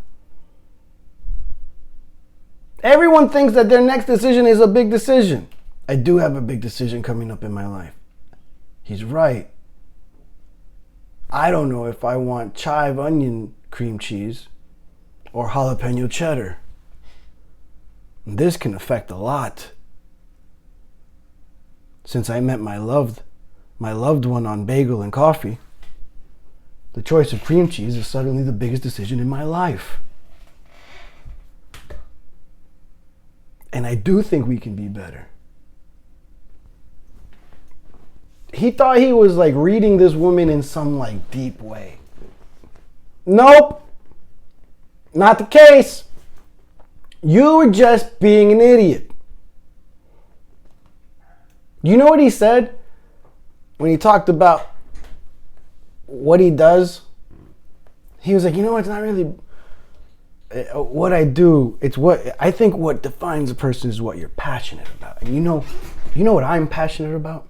Speaker 1: Everyone thinks that their next decision is a big decision. I do have a big decision coming up in my life. He's right. I don't know if I want chive onion cream cheese or jalapeno cheddar. This can affect a lot. Since I met my loved one on bagel and coffee, the choice of cream cheese is suddenly the biggest decision in my life. And I do think we can be better. He thought he was like reading this woman in some like deep way. Nope. Not the case. You were just being an idiot. You know what he said when he talked about what he does? He was like, you know, it's not really what I do. It's what I think what defines a person is what you're passionate about. And you know what I'm passionate about?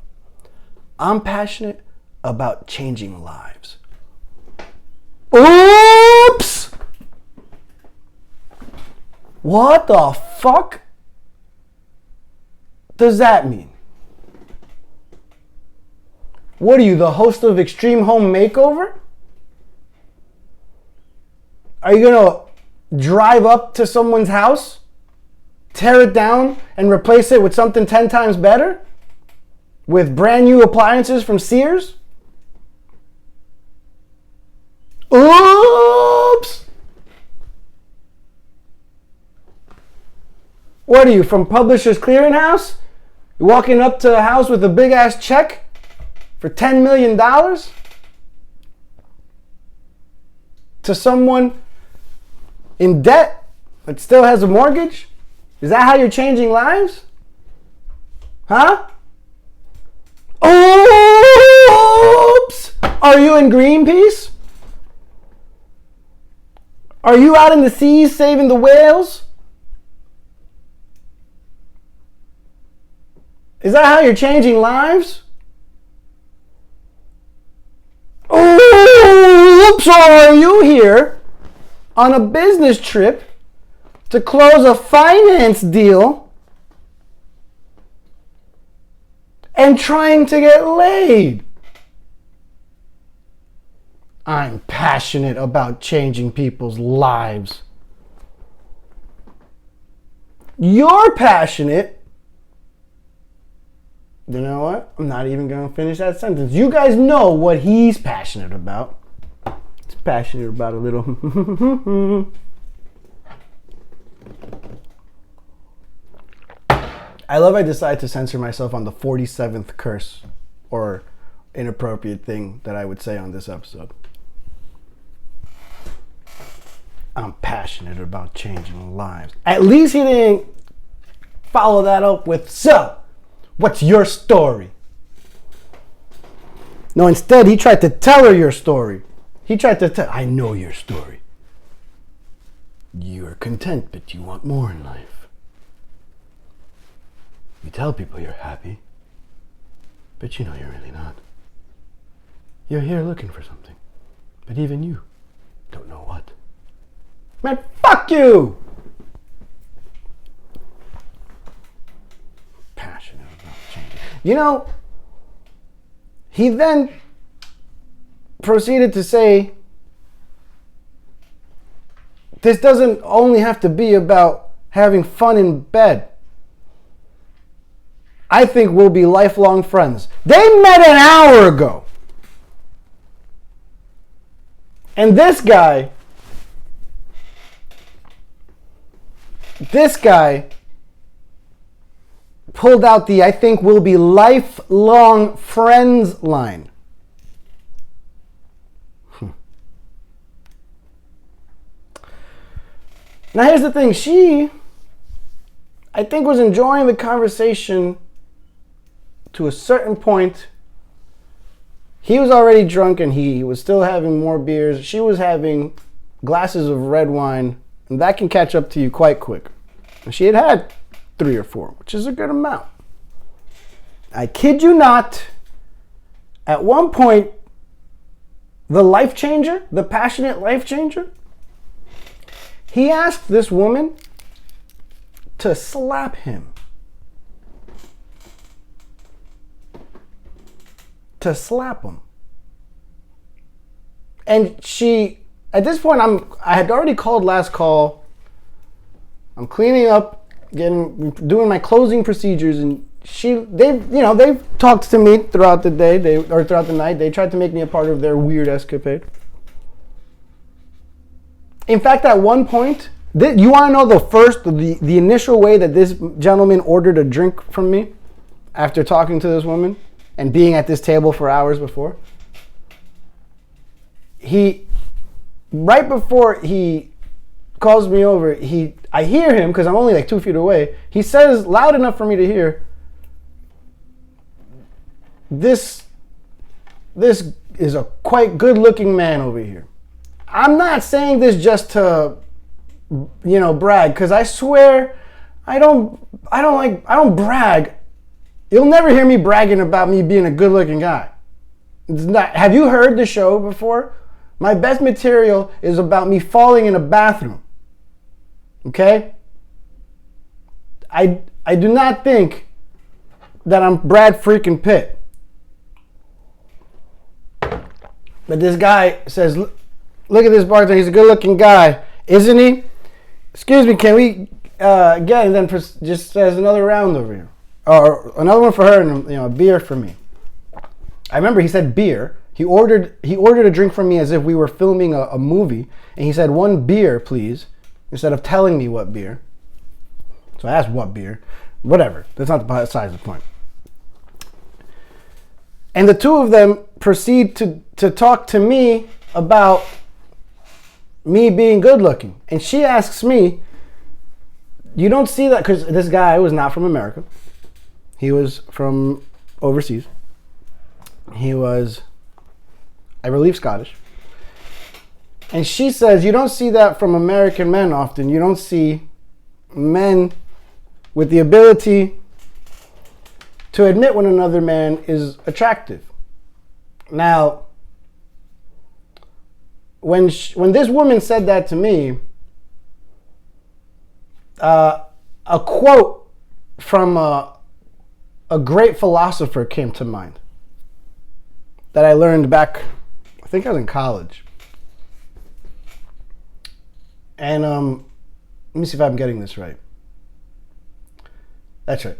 Speaker 1: I'm passionate about changing lives. Oops! What the fuck does that mean? What are you, the host of Extreme Home Makeover? Are you gonna drive up to someone's house, tear it down, and replace it with something 10 times better? With brand new appliances from Sears? Oops! What are you, from Publishers Clearinghouse? You walking up to a house with a big ass check for $10 million? To someone in debt that still has a mortgage? Is that how you're changing lives? Huh? Oops! Are you in Greenpeace? Are you out in the seas saving the whales? Is that how you're changing lives? Oops! Or are you here on a business trip to close a finance deal and trying to get laid? I'm passionate about changing people's lives. You're passionate. You know what? I'm not even going to finish that sentence. You guys know what he's passionate about. He's passionate about a little. I love I decided to censor myself on the 47th curse or inappropriate thing that I would say on this episode. I'm passionate about changing lives. At least he didn't follow that up with, so, what's your story? No, instead, he tried to tell her your story. He tried to tell, I know your story. You are content, but you want more in life. You tell people you're happy, but you know you're really not. You're here looking for something, but even you don't know what. Man, fuck you! Passionate about changing. You know, he then proceeded to say, this doesn't only have to be about having fun in bed. I think we'll be lifelong friends. They met an hour ago. And this guy pulled out the I think we'll be lifelong friends line. Now here's the thing, she, I think, was enjoying the conversation to a certain point. He was already drunk and he was still having more beers. She was having glasses of red wine, and that can catch up to you quite quick. And she had 3 or 4, which is a good amount. I kid you not, at one point, the life changer, the passionate life changer, he asked this woman to slap him. To slap him. And she, at this point, I had already called last call. I'm cleaning up, doing my closing procedures, and they've talked to me throughout the day, throughout the night. They tried to make me a part of their weird escapade. In fact, at one point, you want to know the initial way that this gentleman ordered a drink from me after talking to this woman and being at this table for hours before? Right before he calls me over, I hear him, because I'm only like 2 feet away, he says loud enough for me to hear, this is a quite good looking man over here. I'm not saying this just to, brag, because I swear I don't brag. You'll never hear me bragging about me being a good-looking guy. It's not. Have you heard the show before? My best material is about me falling in a bathroom. Okay? I do not think that I'm Brad freaking Pitt. But this guy says, look at this bartender. He's a good-looking guy, isn't he? Excuse me, can we get, and then just says another round over here, or another one for her, and a beer for me. I remember he said beer. He ordered a drink from me as if we were filming a movie, and he said 1 beer, please, instead of telling me what beer. So I asked what beer. Whatever. That's not besides the point. And the two of them proceed to talk to me about me being good looking. And she asks me, you don't see that, because this guy was not from America. He was from overseas. He was, I believe, Scottish. And she says, you don't see that from American men often. You don't see men with the ability to admit when another man is attractive. Now, when this woman said that to me, a quote from a great philosopher came to mind that I learned back, I think I was in college. And let me see if I'm getting this right. That's right.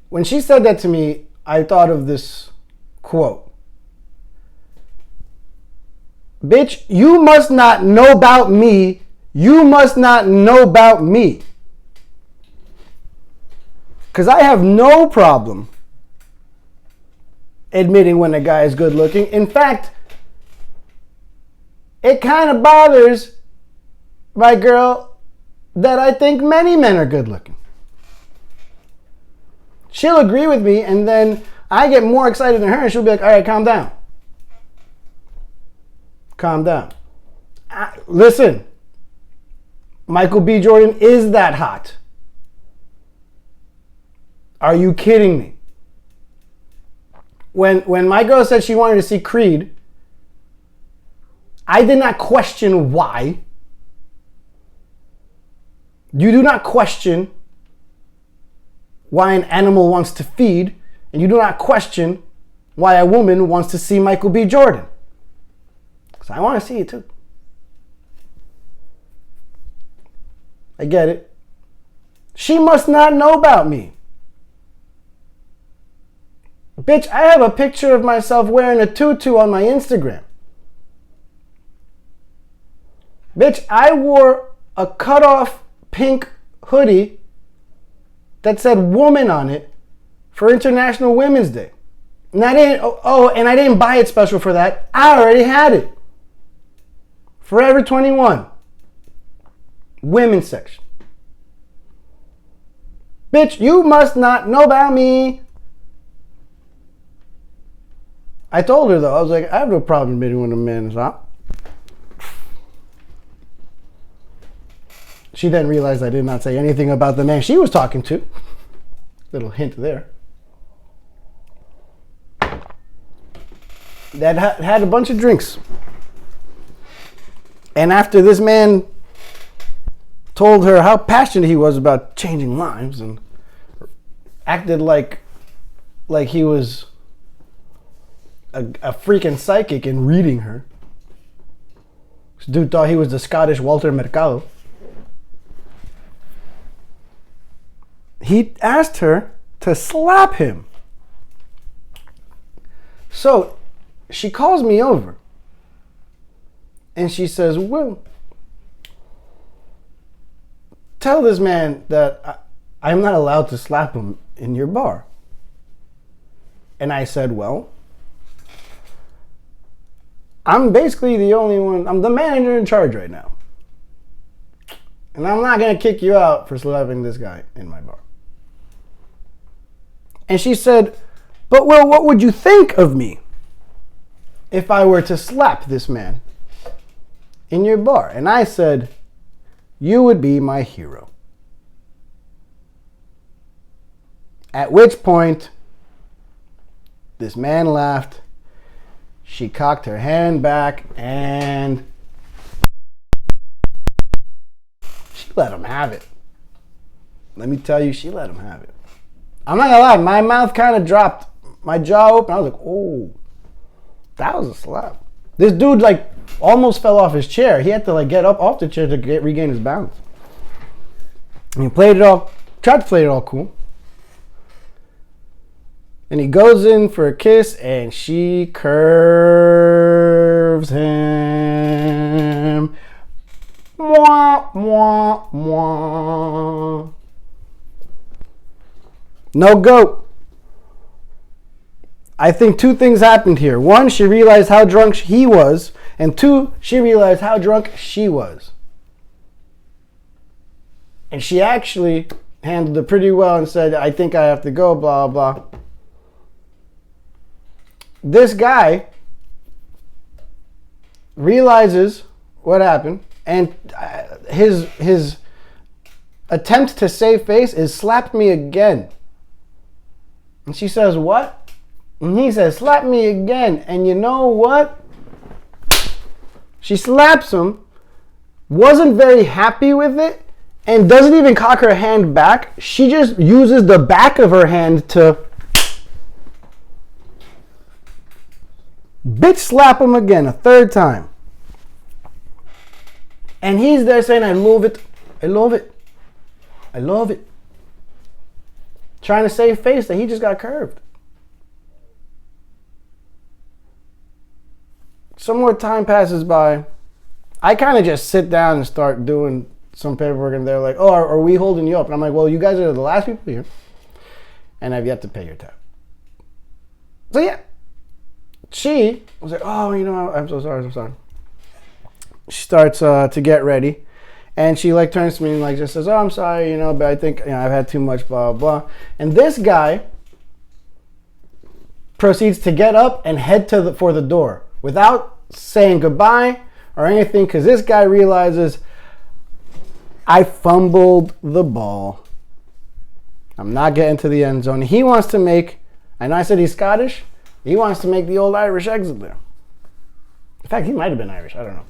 Speaker 1: When she said that to me, I thought of this quote. Bitch, you must not know about me. You must not know about me. Because I have no problem admitting when a guy is good looking. In fact, it kind of bothers my girl that I think many men are good looking. She'll agree with me, and then I get more excited than her, and she'll be like, all right, calm down. Calm down. Listen, Michael B. Jordan is that hot. Are you kidding me? When my girl said she wanted to see Creed, I did not question why. You do not question why an animal wants to feed, and you do not question why a woman wants to see Michael B. Jordan. Because I want to see it too. I get it. She must not know about me. Bitch, I have a picture of myself wearing a tutu on my Instagram. Bitch, I wore a cut-off pink hoodie that said woman on it for International Women's Day. And I didn't buy it special for that. I already had it. Forever 21. Women's section. Bitch, you must not know about me. I told her though, I was like, I have no problem admitting when a man is hot. She then realized I did not say anything about the man she was talking to. Little hint there. That had a bunch of drinks. And after this man told her how passionate he was about changing lives and acted like he was a freaking psychic in reading her. This dude thought he was the Scottish Walter Mercado. He asked her to slap him. So she calls me over and she says, Will, tell this man that I'm not allowed to slap him in your bar. And I said, well, I'm basically the only one, I'm the manager in charge right now. And I'm not going to kick you out for slapping this guy in my bar. And she said, but Will, what would you think of me if I were to slap this man in your bar? And I said, you would be my hero. At which point, this man laughed. She cocked her hand back and she let him have it. Let me tell you, she let him have it. I'm not gonna lie, my mouth kind of dropped. My jaw opened. I was like, oh, that was a slap. This dude almost fell off his chair. He had to get up off the chair to regain his balance. And he tried to play it all cool. And he goes in for a kiss and she curves him. Mwah, mwah, mwah. No goat. I think two things happened here. One, she realized how drunk he was. And two, she realized how drunk she was. And she actually handled it pretty well and said, I think I have to go, blah, blah. This guy realizes what happened, and his attempt to save face is slap me again. And she says, what? And he says, slap me again. And you know what? She slaps him, wasn't very happy with it, and doesn't even cock her hand back. She just uses the back of her hand to bitch slap him again a third time. And he's there saying, I love it. I love it. I love it. Trying to save face that he just got curved. Some more time passes by. I kind of just sit down and start doing some paperwork, and they're like, oh, are we holding you up? And I'm like, well, you guys are the last people here, and I've yet to pay your tab. So yeah. She was like, oh, I'm so sorry. She starts to get ready. And she like turns to me and like just says, "Oh, I'm sorry, but I think I've had too much, blah, blah, blah." And this guy proceeds to get up and head for the door without saying goodbye or anything, because this guy realizes I fumbled the ball. I'm not getting to the end zone. He wants to make, I know I said he's Scottish, he wants to make the old Irish exit there. In fact, he might have been Irish, I don't know.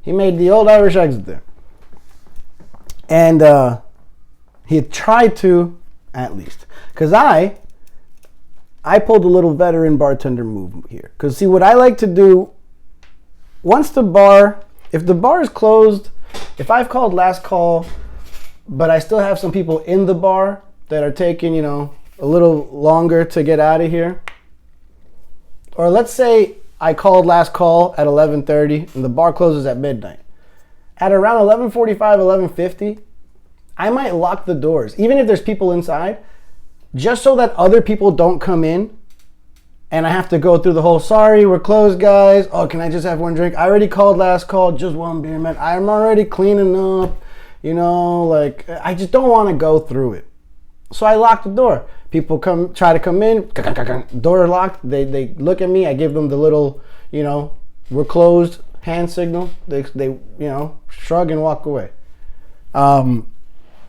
Speaker 1: He made the old Irish exit there. And he had tried to, at least. Because I pulled a little veteran bartender move here. Because see, what I like to do, if the bar is closed, if I've called last call, but I still have some people in the bar that are taking, a little longer to get out of here. Or let's say I called last call at 11:30 and the bar closes at midnight. At around 11:45, 11:50, I might lock the doors, even if there's people inside, just so that other people don't come in and I have to go through the whole, "Sorry, we're closed, guys. Oh, can I just have one drink? I already called last call, just one beer, man. I'm already cleaning up." I just don't want to go through it. So I lock the door. People try to come in, door locked. They look at me. I give them the little, we're closed hand signal. They shrug and walk away. And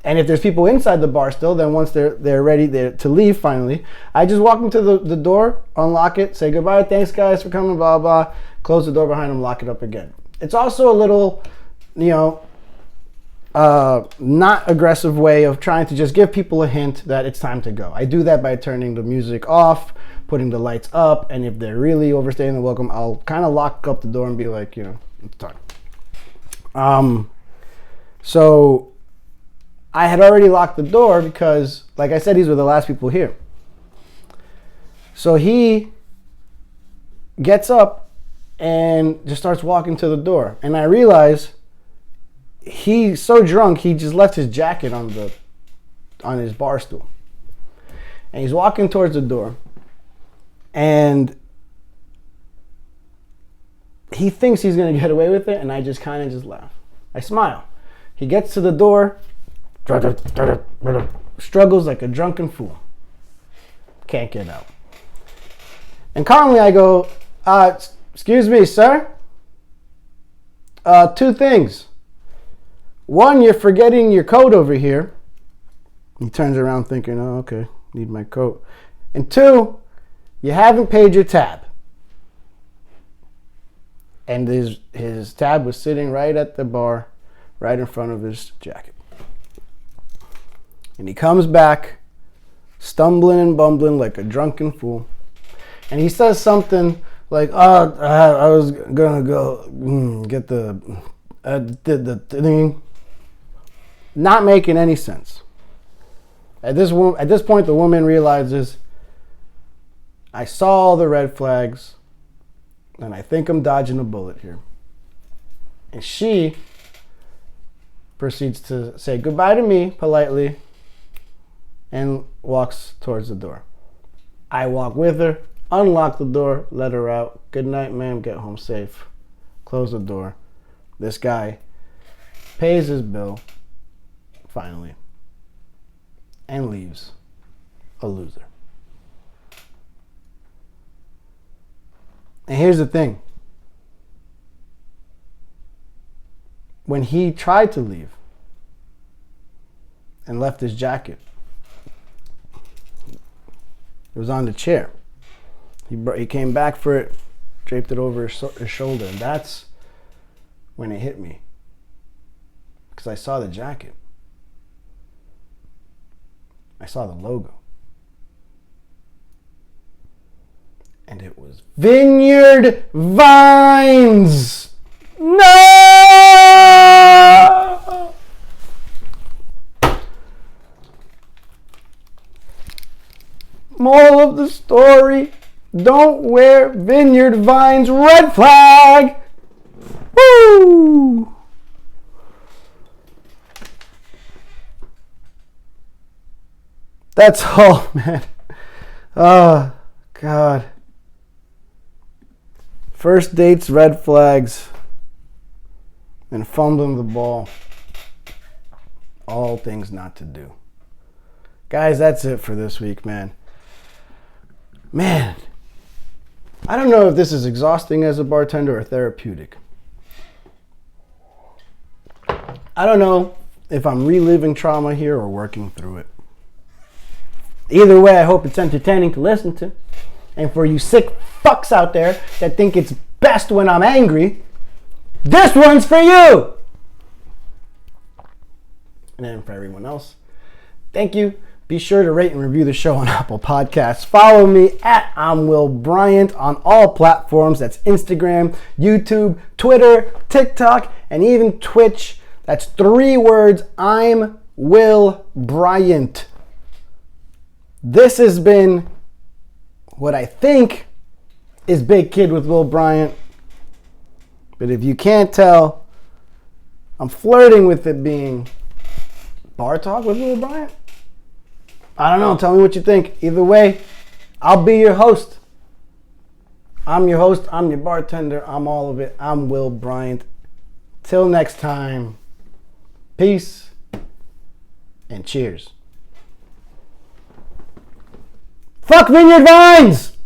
Speaker 1: if there's people inside the bar still, then once they're ready to leave finally, I just walk them to the door, unlock it, say goodbye, "Thanks guys for coming, blah, blah," close the door behind them, lock it up again. It's also a little, not aggressive way of trying to just give people a hint that it's time to go. I do that by turning the music off, putting the lights up, and if they're really overstaying the welcome, I'll kind of lock up the door and be like, it's time. So I had already locked the door because, like I said, these were the last people here. So he gets up and just starts walking to the door. And I realize he's so drunk, he just left his jacket on his bar stool. And he's walking towards the door. And he thinks he's going to get away with it, and I just kind of just laugh. I smile. He gets to the door, struggles like a drunken fool. Can't get out. And calmly I go, "Excuse me, sir. Two things. One, you're forgetting your coat over here." He turns around thinking, "Oh, okay, need my coat." And two, you haven't paid your tab. And his tab was sitting right at the bar, right in front of his jacket. And he comes back, stumbling and bumbling like a drunken fool. And he says something like, "Oh, I was gonna go get the thing." Not making any sense. At this point, the woman realizes, I saw all the red flags, and I think I'm dodging a bullet here. And she proceeds to say goodbye to me politely and walks towards the door. I walk with her, unlock the door, let her out. "Good night, ma'am. Get home safe." Close the door. This guy pays his bill, finally, and leaves a loser. And here's the thing. When he tried to leave and left his jacket, it was on the chair. He came back for it, draped it over his shoulder, and that's when it hit me. Because I saw the jacket. I saw the logo. And it was Vineyard Vines. No! Moral of the story, don't wear Vineyard Vines. Red flag. Woo! That's all, man. Oh, God. First dates, red flags. and fumbling the ball. All things not to do. Guys, that's it for this week, man. Man, I don't know if this is exhausting as a bartender or therapeutic. I don't know if I'm reliving trauma here or working through it. Either way, I hope it's entertaining to listen to. And for you sick fucks out there that think it's best when I'm angry, this one's for you! And then for everyone else, thank you. Be sure to rate and review the show on Apple Podcasts. Follow me at I'm Will Bryant on all platforms. That's Instagram, YouTube, Twitter, TikTok, and even Twitch. That's 3 words, I'm Will Bryant. This has been what I think is Big Kid with Will Bryant. But if you can't tell, I'm flirting with it being Bar Talk with Will Bryant. I don't know. Tell me what you think. Either way, I'll be your host. I'm your host. I'm your bartender. I'm all of it. I'm Will Bryant. Till next time, peace and cheers. Fuck Vineyard Vines!